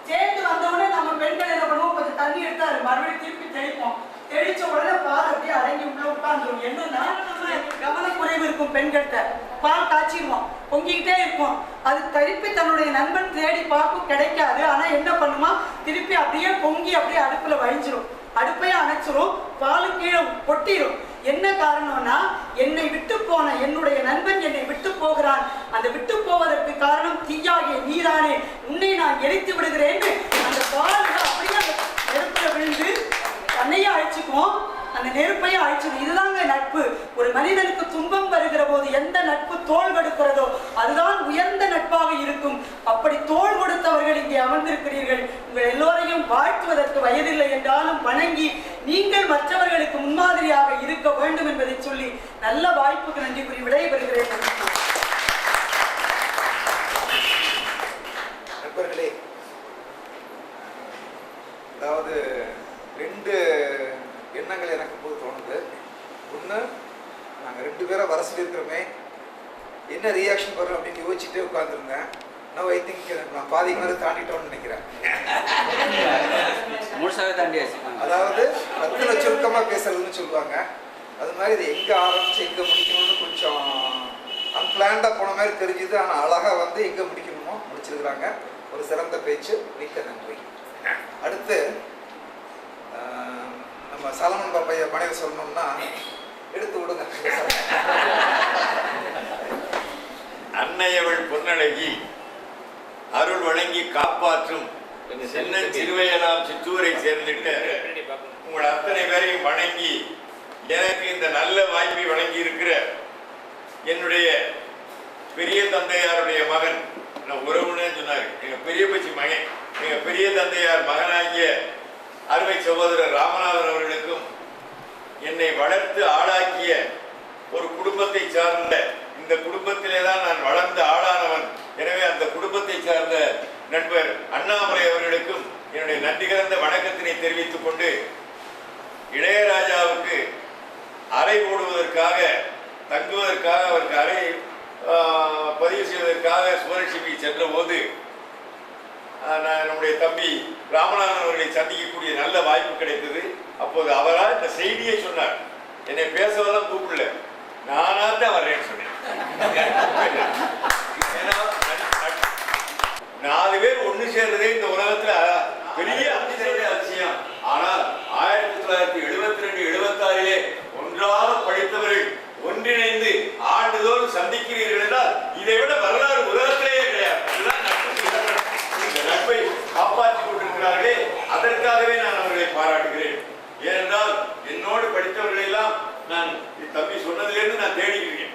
சேர்த்து வந்த உடனே நம்ம பெண்கள் என்ன பண்ணுவோம், கொஞ்சம் தண்ணி எடுத்து அது மறுபடியும் திருப்பி தெளிப்போம். தெளிச்ச உடனே பால் அப்படியே அடங்கி உள்ள உட்காந்துரும். என்னன்னா கவனக்குறைவு இருக்கும் பெண்கள்கிட்ட. பால் காய்ச்சிடுவோம், பொங்கிக்கிட்டே இருக்கும். அது திருப்பி தன்னுடைய நண்பன் தேடி பார்க்கும், கிடைக்காது. ஆனா என்ன பண்ணுமா, திருப்பி அப்படியே பொங்கி அப்படியே அடுப்புல வழிஞ்சிரும். அடுப்பையும் அணைச்சிரும், பாலு கீழே கொட்டிடும். என்ன காரணம்னா, என்னை விட்டு போன என்னுடைய நண்பன் என்னை விட்டு போகிறான். அந்த விட்டு போவதற்கு காரணம் தீயாகிய நீதானே, உன்னை நான் எரித்து விடுகிறேன். அந்த பால் அப்படியே அந்த நெருப்புல விழுந்து தன்னையே அழிச்சுக்கும், அந்த நெருப்பையும் அழிச்சிடும். இதுதாங்க நட்பு. ஒரு மனிதனுக்கு துன்பம் வருகிற போது எந்த நட்பு தோள் கொடுக்கிறதோ அதுதான் உயர்ந்த நட்பாக இருக்கும். அப்படி தோள் கொடுத்தவர்கள் இங்கே அமர்ந்திருக்கிறீர்கள். உங்கள் எல்லோரையும் வாழ்த்துவதற்கு வயதில்லை என்றாலும் வணங்கி நீங்கள் மற்றவர்களுக்கு முன்மாதிரியாக இருக்க வேண்டும் என்பதை சொல்லி நல்ல வாய்ப்புக்கு நன்றி கூறி விடைபெறுகிறேன். நண்பர்களே, அதாவது ரெண்டு எண்ணங்கள் எனக்கு போது தோணுது. ஒன்று, நாங்கள் ரெண்டு பேரை வர சொல்லியிருக்கிறோமே, என்ன ரியாக்ஷன் வரும் அப்படின்னு யோசிச்சுட்டே உட்காந்துருந்தேன். நோ ஐ திங்க் நான் பாதி மாதிரி தாண்டிட்டோம்னு நினைக்கிறேன். முழுசாவே தாண்டியாச்சு. அதாவது 10 லட்சம் சுருக்கமாக பேசுறதுன்னு சொல்லுவாங்க. அது மாதிரி இது எங்கே ஆரம்பிச்சு எங்கே முடிக்கணும்னு கொஞ்சம் அன்பிளான்டாக போன மாதிரி தெரிஞ்சுது. ஆனால் அழகாக வந்து எங்கே முடிக்கணுமோ முடிச்சிருக்கிறாங்க. ஒரு சிறந்த பேச்சு, மிக்க நன்றி. அடுத்து நம்ம சலமன் பாப்பைய மனைவி சொல்லணும்னா எடுத்து விடுங்க. அன்னையவள் பொன்னழகி அருள் வழங்கி காப்பாற்றும் சின்ன சிறுவையெல்லாம் சிற்றூரை சேர்ந்துட்டு உங்கள் அத்தனை பேரையும் வணங்கி எனக்கு இந்த நல்ல வாய்ப்பை வழங்கி இருக்கிற என்னுடைய பெரிய தந்தையாருடைய மகன், உறவுன்னு சொன்னார், எங்க பெரிய பச்சி மகன், எங்க பெரிய தந்தையார் மகனாகிய அருமை சகோதரர் ராமநாதன் அவர்களுக்கும் என்னை வளர்த்து ஆளாக்கிய ஒரு குடும்பத்தை சார்ந்த, இந்த குடும்பத்திலே தான் நான் வளர்ந்து ஆளானவன். எனவே அந்த குடும்பத்தை சார்ந்த நண்பர் அண்ணாமலை அவர்களுக்கும் என்னுடைய நன்றி கலந்த வணக்கத்தினை தெரிவித்துக் கொண்டு, இளையராஜாவுக்கு அறை போடுவதற்காக தங்குவதற்காக அவருக்கு அறை பதிவு செய்வதற்காக சுவலட்சுமி சென்ற போது நம்முடைய தம்பி ராமநாதன் அவர்களை சந்திக்கக்கூடிய நல்ல வாய்ப்பு கிடைத்தது. அப்போது அவரால் இந்த செய்தியை சொன்னார். என்னை பேசவெல்லாம் கூப்பிடல, நானா தான் வர்றேன்னு சொன்னேன். 4 பேர் ஒன்று சேர்றதே இந்த உலகத்துல பெரிய அதிசயம். ஆனால் 1972, 76 ஒன்றாக படித்தவர்கள் ஒன்றிணைந்து ஆண்டுதோறும் சந்திக்கிறீர்கள் என்றால் இதை விட வரலாறு உலகத்திலேயே கிடையாது. இந்த நட்பை காப்பாற்றிக் கொண்டிருக்கிறார்களே, அதற்காகவே நான் அவர்களை பாராட்டுகிறேன். ஏனென்றால் என்னோடு படித்தவர்கள் எல்லாம் நான் தம்பி சொன்னதிலிருந்து நான் தேடிக்கிறேன்.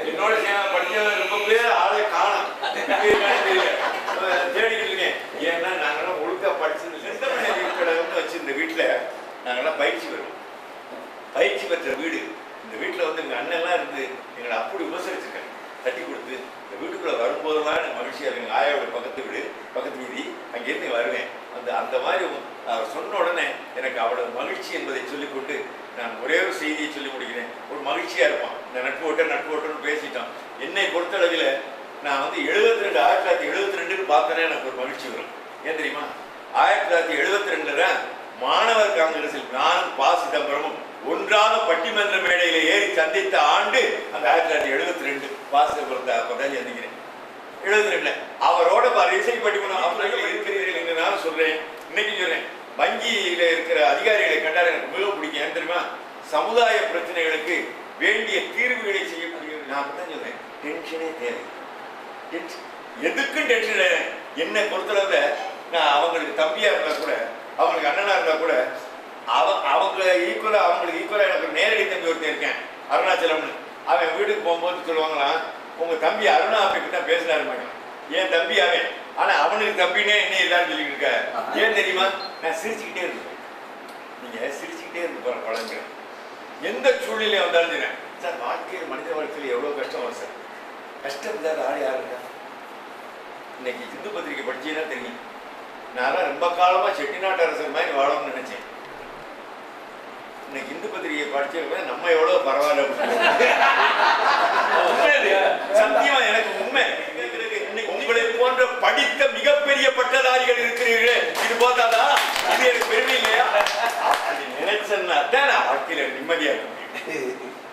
என்னோட படித்தவர்கள் ரொம்ப பேர் ஆளை காணும் தேடிக்கிறீங்க. ஏன்னா நாங்கெல்லாம் ஒழுங்கா படிச்சு செந்தமணி வீட்டு வச்சிருந்த வீட்டுல நாங்கெல்லாம் பயிற்சி பெறுவோம். பயிற்சி பெற்ற வீடு. இந்த வீட்டுல வந்து எங்க அண்ணெல்லாம் இருந்து எங்களை அப்படி உபசரிச்சிருக்காங்க, தட்டி கொடுத்து. இந்த வீட்டுக்குள்ள வரும்போதெல்லாம் எனக்கு மகிழ்ச்சியா இருக்கு. ஆயாவோட பக்கத்து வீடு, பக்கத்து வீதி, அங்கேருந்து வருவேன். அந்த மாதிரி அவர் சொன்ன உடனே எனக்கு அவ்வளவு மகிழ்ச்சி என்பதை சொல்லிக்கொண்டு நான் ஒரே ஒரு செய்தியை சொல்லி முடிக்கிறேன். ஒரு மகிழ்ச்சியா இருப்பான். இந்த நட்பு ஓட்டன்னு பேசிட்டோம். என்னை பொறுத்தளவில் நான் வந்து 1972 பார்த்தேன்னா எனக்கு ஒரு மகிழ்ச்சி வரும். ஏன் தெரியுமா? 1972 மாணவர் காங்கிரஸில் நானும் பா. சிதம்பரமும் ஒன்றாக பட்டிமன்ற மேடையில ஏறி சந்தித்த ஆண்டு அந்த 1972 பாஸ்கரபுரத்தை அப்பதான் சந்திக்கிறேன். 72 அவரோட இசை பட்டிமன்றம் அவர்கள் இருக்கிறீர்கள் என்று நான் சொல்றேன். இன்னைக்கு சொல்றேன், வங்கியில இருக்கிற அதிகாரிகளை கண்டால் எனக்கு மிகவும் பிடிக்கும். ஏன் தெரியுமா? சமுதாய பிரச்சனைகளுக்கு வேண்டிய தீர்வுகளை செய்யக்கூடிய நான் தான் சொல்றேன், டென்ஷனே தேவை. எதுக்கும் டென்ஷன். என்னை பொறுத்தளவுல நான் அவங்களுக்கு தம்பியா இருந்தா கூட, அவங்களுக்கு அண்ணனா இருந்தா கூட, அவங்களுக்கு ஈக்குவலா எனக்கு நேரடி தம்பி ஒருத்தன் இருக்கேன், அருணாச்சலம்னு. அவன் வீட்டுக்கு போகும்போது சொல்லுவாங்களாம், உங்க தம்பி அருணா அப்படி தான் பேசினாரு மாட்டான். என் தம்பி அவன், ஆனா அவனுக்கு தம்பினே என்ன எல்லாரும் சொல்லிட்டு இருக்க. ஏன் தெரியுமா? நான் சிரிச்சுக்கிட்டே இருப்பேன். நீங்க சிரிச்சுக்கிட்டே இருந்து போற குழந்தைங்க எந்த சூழ்நிலையும் வந்தாலும் சார், வாழ்க்கையில் மனித வாழ்க்கையில் எவ்வளவு கஷ்டம் வரும் சார். கஷ்டம் இல்லாத ஆள் யாருங்க? இன்னைக்கு இந்து பத்திரிகை படிச்சீங்கன்னா தெரியும், நான் ரொம்ப காலமா செட்டிநாட்டு அரசர் மாதிரி வாழணும்னு நினைச்சேன். இன்னைக்கு இந்து பத்திரிகை படிச்சவங்க நம்ம எவ்வளவு பரவாயில்ல. சத்தியமா எனக்கு உண்மை. உங்களை போன்ற படித்த மிகப்பெரிய பட்டதாரிகள் இருக்கிறீர்கள், இது போதாதா? இது எனக்கு பெருமை இல்லையா? அப்படி நினைச்சேன்னா தான் நான் வாழ்க்கையில நிம்மதியா இருக்க.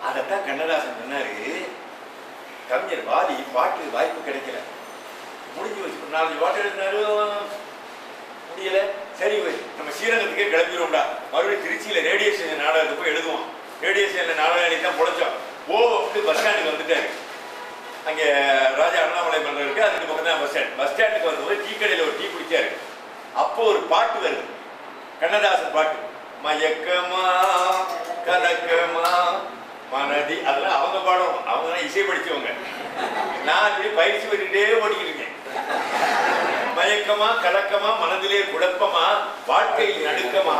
அதைத்தான் கண்ணதாசன் சொன்னாரு, கவிஞர் வாதி பாட்டு வாய்ப்பு கிடைக்கல, முடிஞ்சு வச்சு 4 பாட்டு எழுதினாரு, முடியல. சரி, நம்ம ஸ்ரீரங்கத்துக்கே கிளம்பிடுவோம்டா, மறுபடியும் திருச்சியில ரேடியோ ஸ்டேஷன் நாடகத்தை போய் எழுதுவோம். ரேடியோ ஸ்டேஷன்ல நாடகம் எழுதி தான் பொழைச்சோம். பஸ் ஸ்டாண்டுக்கு வந்துட்டாரு. அங்கே ராஜா அண்ணாமலை மன்றம் இருக்கு, அதுக்கு பக்கம் தான் பஸ் ஸ்டாண்ட். பஸ் ஸ்டாண்டுக்கு வந்து டீ கடையில் ஒரு டீ குடிச்சாரு. அப்போ ஒரு பாட்டு வருது, கண்ணதாசன் பாட்டு, மயக்கமா கலக்கமா மனதி. அதெல்லாம் அவங்க பாடம், அவங்க தான் இசை படிச்சவங்க. நான் இப்படி பயிற்சி பண்ணிட்டே ஓடிக்கிட்டு இருக்கேன். மயக்கமா கலக்கமா மனதிலே குழப்பமா வாழ்க்கையில் நடுக்கமா.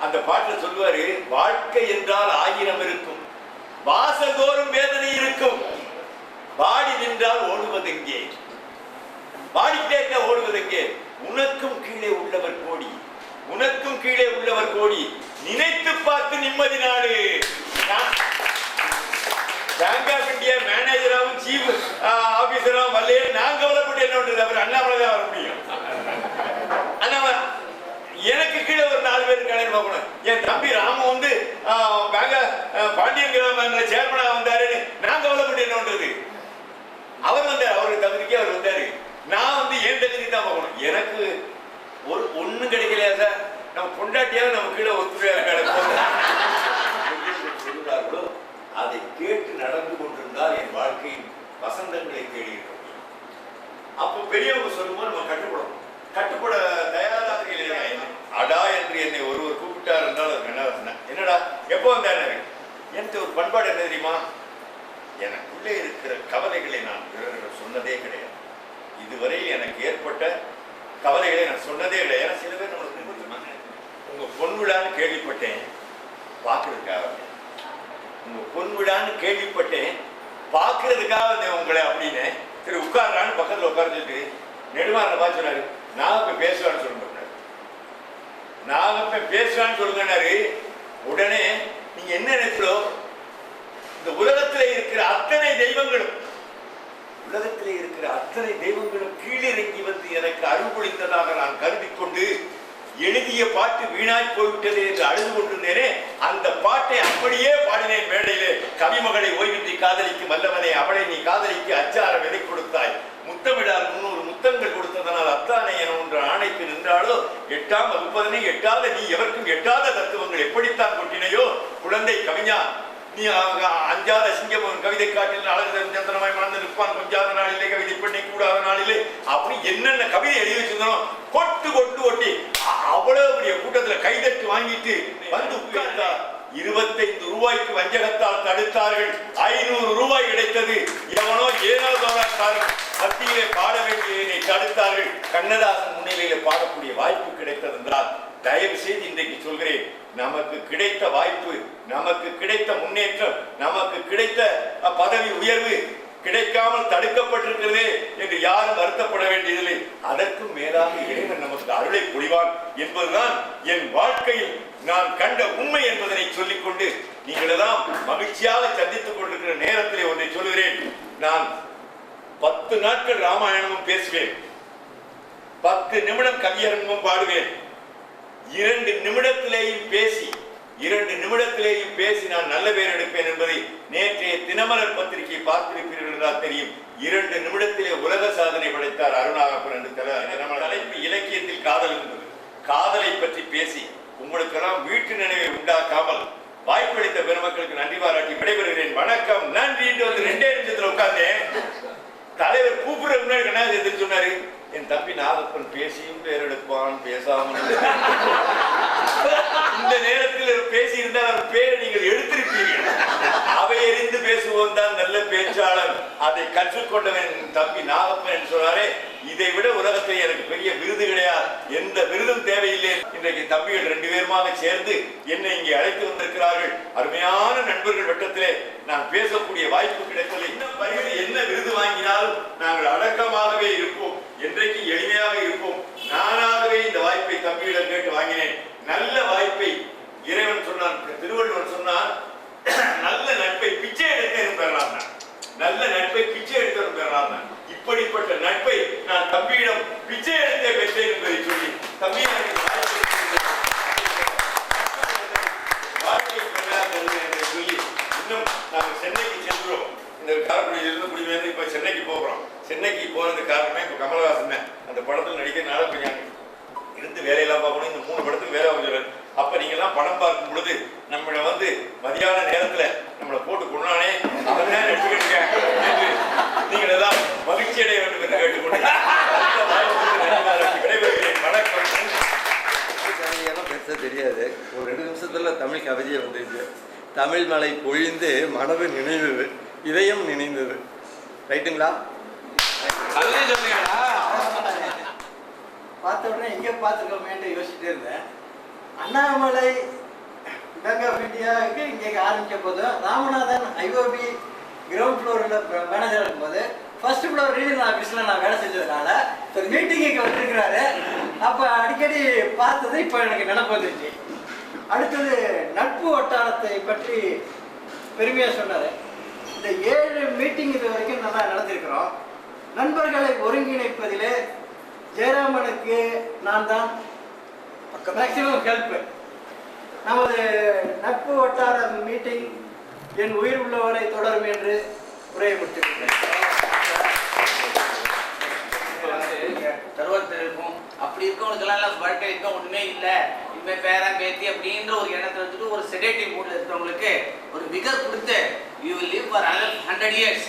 அந்த பாட்டுல சொல்லுவாரு, வாழ்க்கை என்றால் 1000 இருக்கும், வாசல்தோறும் வேதனை இருக்கும், பாடி நின்றால் ஓடுவதெங்கே, பாடிக்கிட்டே இருக்க ஓடுவதெங்கே, உனக்கும் கீழே உள்ளவர் கோடி, உனக்கும் கீழே உள்ளவர் கோடி, நினைத்து பார்த்து நிம்மதி நாடு. பேங்க் ஆஃப் இந்தியா மேனேஜராகவும் சீஃப் ஆபீசராகவும் வரலையே நான் கவலைப்பட்டு என்ன பண்றது? அவர் அண்ணாமலை தான் வர முடியும். அண்ணாமலை எனக்கு கீழே ஒரு 4 பேர் இருக்கானு பார்க்கணும். என் தம்பி ராம வந்து பாண்டியன் கிராம சேர்மனா வந்தாருன்னு நான் கவலைப்பட்டு என்ன பண்றது? அவர் வந்தார், அவருக்கு தகுதிக்கு அவர் வந்தாரு. நான் வந்து என் தகுதி தான் பார்க்கணும். எனக்கு ஒன்னும் கிடைக்கலையா சார்? நம்ம பொண்டாட்டியாவது நம்ம கீழே ஒத்துழையார்களோ அதை கேட்டு நடந்து கொண்டிருந்தால் என் வாழ்க்கையின் வசந்தங்களை தேடி இருக்க முடியும். அப்போ பெரியவங்க சொல்லும்போது நம்ம கட்டுப்படணும். கட்டுப்பட தயாராக இல்லையா? அடா என்று என்னை ஒருவர் கூப்பிட்டார் என்றால் அதுக்கு என்ன சொன்னேன், என்னடா எப்போ வந்தாரு? எனக்கு ஒரு பண்பாடு என்ன தெரியுமா? எனக்குள்ளே இருக்கிற கவலைகளை நான் பிறரிடம் சொன்னதே கிடையாது. இதுவரை எனக்கு ஏற்பட்ட கவலைகளை நான் சொன்னதே கிடையாது. ஏன்னா சில பேர் நம்மளுக்கு உங்க பொன் விழான்னு கேள்விப்பட்டேன், பார்க்கறதுக்காக. உங்க பொன் விழான்னு கேள்விப்பட்டேன், பார்க்கறதுக்காக வந்தேன் உங்களை அப்படின்னு. சரி உட்கார்றான்னு பக்கத்துல உட்கார சொல்லிட்டு நெடுமாறனை பார்த்து சொன்னாரு, நாகப்ப பேசுவான்னு சொல்லுங்க. நாகப்ப பேசுவான்னு சொல்லுங்கன்னாரு. உடனே நீங்க என்ன நினைச்சோ, இந்த உலகத்திலே இருக்கிற அத்தனை தெய்வங்களும் கீழிறங்கி வந்து எனக்கு அருள் பொழிந்ததாக நான் கருதி கொண்டு எழுதிய பாட்டு வீணாய் போய்விட்டது என்று அழுது கொண்டிருந்தேனே, அந்த பாட்டை அப்படியே பாடினேன் மேடையிலே. கவிமகளை ஓய்வின்றி காதலிக்கும் வல்லவனே, அவளை நீ காதலிக்கு அச்சார விதை கொடுத்தாய், முத்தமிடால் 300 முத்தங்கள் கொடுத்ததனால் அத்தானை என ஒன்று ஆணைக்கு நின்றாலோ, 8ஆம் வகுப்பதனை எட்டாத நீ எவருக்கும் எட்டாத தத்துவங்கள் எப்படித்தான் கொட்டினையோ குழந்தை கவிஞா, நீ அஞ்சாத சிங்கமன் கவிதை காட்டில் அழகு சந்திரமாய் மணந்து நிற்பான் கொஞ்சாத நாளிலே கவிதை பெண்ணை கூடாத நாளிலே அப்படி என்னென்ன கவிதை எழுதி வச்சிருந்தோம் கொட்டு கொட்டு ஒட்டி அவ்வளவு பெரிய கூட்டத்துல கைதட்டு வாங்கிட்டு வந்து உட்கார்ந்தா 25 ரூபாய்க்கு வஞ்சகத்தால் தடுத்தார்கள். 500 ரூபாய் கிடைத்தது. எவனோ ஏனாதாரக்காரன் மத்தியிலே பாட வேண்டியதை தடுத்தார்கள். கண்ணதாசன் முன்னிலையில பாடக்கூடிய வாய்ப்பு கிடைத்தது என்றால் தயவு செய்து இன்றைக்கு சொல்கிறேன், நமக்கு கிடைத்த வாய்ப்பு, நமக்கு கிடைத்த முன்னேற்றம், நமக்கு கிடைத்த பதவி உயர்வு கிடைக்காமல் தடுக்கப்பட்டிருக்கிறது என்று யாரும் வருத்தப்பட வேண்டியதில்லை. அதற்கும் மேலாக இறைவன் நமக்கு அருளை பொழிவான் என்பதுதான் என் வாழ்க்கையில் நான் கண்ட உண்மை என்பதனை சொல்லிக்கொண்டு நீங்கள் எல்லாம் மகிழ்ச்சியாக சந்தித்துக் கொண்டிருக்கிற நேரத்திலே ஒன்றை சொல்கிறேன். நான் 10 நாட்கள் ராமாயணமும் பேசுவேன், 10 நிமிடம் கவியரங்கமும் பாடுவேன். 2 நிமிடத்திலேயும் பேசி 2 நிமிடத்திலேயும் பேசி நான் நல்ல பேர் எடுப்பேன் என்பதை நேற்றைய தினமலர் பத்திரிகை பார்த்திருப்பீர்கள் என்றால் தெரியும். 2 நிமிடத்திலே உலக சாதனை படைத்தார் அருணாகப்பன் என்று தலைப்பு இலக்கியத்தில் காதல் இருந்தது. காதலை பற்றி பேசி உங்களுக்கெல்லாம் வீட்டு நினைவை உண்டாக்காமல் வாய்ப்பளித்த பெருமக்களுக்கு நன்றி பாராட்டி விடைபெறுகிறேன். வணக்கம், நன்றி என்று வந்து 2 நிமிஷத்துல உட்கார்ந்தேன். தலைவர் கூப்பிடுற முன்னாடி என்ன எதிர்த்து சொன்னாரு, என் தம்பி நாகப்பன் பேசியும் பேர் எடுப்பான் பேசாமல். இந்த நேரத்தில் பேசி இருந்தால் அவர் பேரை நீங்கள் எடுத்திருப்பீர்கள். அவை எறிந்து பேசுவோம் தான் நல்ல பேச்சாளர், அதை கற்றுக்கொண்டவன் தம்பி நாகப்பன் என்று சொன்னாரே. இதை விட உலகத்தில் எனக்கு பெரிய விருது கிடையாது, எந்த விருதும் தேவையில்லை. இன்றைக்கு தம்பிகள் 2 பேருமாக சேர்ந்து என்னை இங்கே அழைத்து வந்திருக்கிறார்கள். அருமையான நண்பர்கள் வட்டத்திலே நான் பேசக்கூடிய வாய்ப்பு கிடைக்கவில்லை. இன்னும் வருகிற என்ன விருது வாங்கினாலும் நாங்கள் அடக்கமாகவே இருப்போம், என்றைக்கு எளிமையாக இருப்போம். நானாகவே இந்த வாய்ப்பை தம்பியிடம் கேட்டு வாங்கினேன். நல்ல வாய்ப்பை இறைவன் சொன்னான், திருவள்ளுவர் சொன்னான், நல்ல நட்பை பிச்சை எடுக்க பெறலாம். நல்ல நட்பை பிச்சை எடுக்க பெறலாம். இப்படிப்பட்ட நட்பை நான் தம்பியிடம் பிச்சை எடுத்தே பெற்றேன் என்பதை சொல்லி தம்பி வாழ்க்கை என்று சொல்லி இன்னும் நாங்கள் சென்னைக்கு சென்றோம். இந்த காரைக்குடியிலிருந்து குடிபெயர்ந்து இப்ப சென்னைக்கு போகிறோம். சென்னைக்கு போறதுக்கு காரணமே இப்ப கமலஹாசன் அந்த படத்தில் நடிக்கிறதுனால கொஞ்சம் இருந்து வேலையெல்லாம் பார்க்கணும். இந்த 3 படத்துக்கு வேலை வாங்குறேன். அப்ப நீங்க எல்லாம் படம் பார்க்கும் பொழுது நம்மளை வந்து மதியான நேரத்துல நம்மளை போட்டு கொண்டானே அவன் தான் நடிச்சுக்கிட்டு நீங்கள் எல்லாம் மகிழ்ச்சி அடைய வேண்டும் என்று கேட்டுக்கொண்டு விடைபெறுகிறேன். வணக்கம். பெருசா தெரியாது, ஒரு 2 நிமிஷத்துல தமிழ் கவிதையை வந்துச்சு. தமிழ் மலை பொழிந்து மனது நினைந்தது, இதயம் நினைந்தது. ரைட்டுங்களா? பார்த்த உடனே எங்கே பார்த்துருக்கோமேன்ட்டு யோசிச்சுட்டே இருந்தேன். அண்ணாமலை பேங்க் ஆஃப் இந்தியாவுக்கு இங்கே ஆரம்பிக்க போது ராமநாதன் ஐஓபி கிரவுண்ட் ஃப்ளோரில் மேனேஜர் இருக்கும்போது ஃபர்ஸ்ட் ஃப்ளோர் ரீஜனல் ஆஃபீஸில் நான் வேலை செஞ்சதுனால மீட்டிங்குக்கு வந்துருக்கிறாரு. அப்போ அடிக்கடி பார்த்தது இப்போ எனக்கு நினைப்பு வந்துருச்சு. அடுத்தது நட்பு வட்டாரத்தை பற்றி பெருமையாக சொன்னார். இந்த 7 மீட்டிங் இது வரைக்கும் நல்லா நடத்திருக்கிறோம். நண்பர்களை ஒருங்கிணைப்பதிலே ஜெயராமனுக்கு நான் தான் மேக்சிமம் ஹெல்ப். நமது நட்பு வட்டார மீட்டிங் என் உயிர் உள்ளவரை தொடரும் என்று உரையை முடித்திருக்கிறேன். தருவத்தில் இருக்கும் அப்படி இருக்கவங்களுக்கெல்லாம் வாழ்க்கை இருக்க ஒண்ணுமே இல்லை, இனிமேல் பேரன் பேத்தி அப்படின்ற ஒரு எண்ணத்தை வச்சுட்டு ஒரு செடேட்டிவ் மூட்ல இருக்கிறவங்களுக்கு ஒரு விகர் கொடுத்து you will live for 100 years,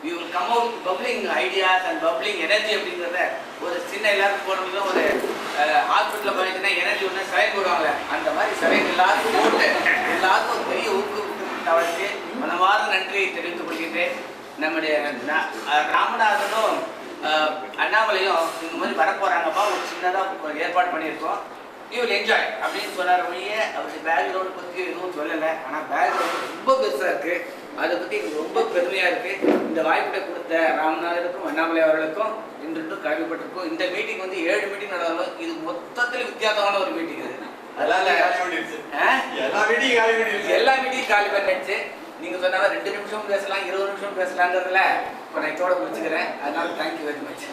you will come out bubbling ideas and bubbling energy அப்படிங்கிறத ஒரு சின்ன எல்லாருக்கும் போடுறதுல ஒரு ஹாஸ்பிட்டலில் போயிட்டுனா எனர்ஜி ஒன்று சலைன் போடுவாங்க, அந்த மாதிரி சலைன் எல்லாருக்கும் போட்டு எல்லாருக்கும் ஒரு பெரிய ஊக்குவித்து தவழ்த்து மனமார்ந்த நன்றியை தெரிவித்துக் கொள்கின்றேன். நம்முடைய ராமநாதனும் அண்ணாமலையும் இந்த மாதிரி வரப்போறாங்கப்பா, ஒரு சின்னதாக ஏற்பாடு பண்ணியிருக்கோம், யூ வில் என்ஜாய் அப்படின்னு சொன்னார். அவருடைய பேக்ரவுண்ட் பற்றி எதுவும் சொல்லலை, ஆனால் பேக்ரவுண்ட் ரொம்ப பெருசாக இருக்குது, அதை பற்றி எனக்கு ரொம்ப பெருமையாக இருக்குது. இந்த வாய்ப்பை கொடுத்த ராமநாதனுக்கும் அண்ணாமலை அவர்களுக்கும் இன்று கேள்விப்பட்டிருக்கோம். இந்த மீட்டிங் வந்து 7 மீட்டிங் நடந்தாலும் இது மொத்தத்தில் வித்தியாசமான ஒரு மீட்டிங். அது அதனால எல்லா மீட்டிங் காலி பண்ணிடுச்சு. நீங்க சொன்னா 2 நிமிஷம் பேசலாம், 20 நிமிஷம் பேசலாங்கிறதுல இப்போ நான் இதோட முடிச்சுக்கிறேன். அதனால தேங்க்யூ வெரி மச்.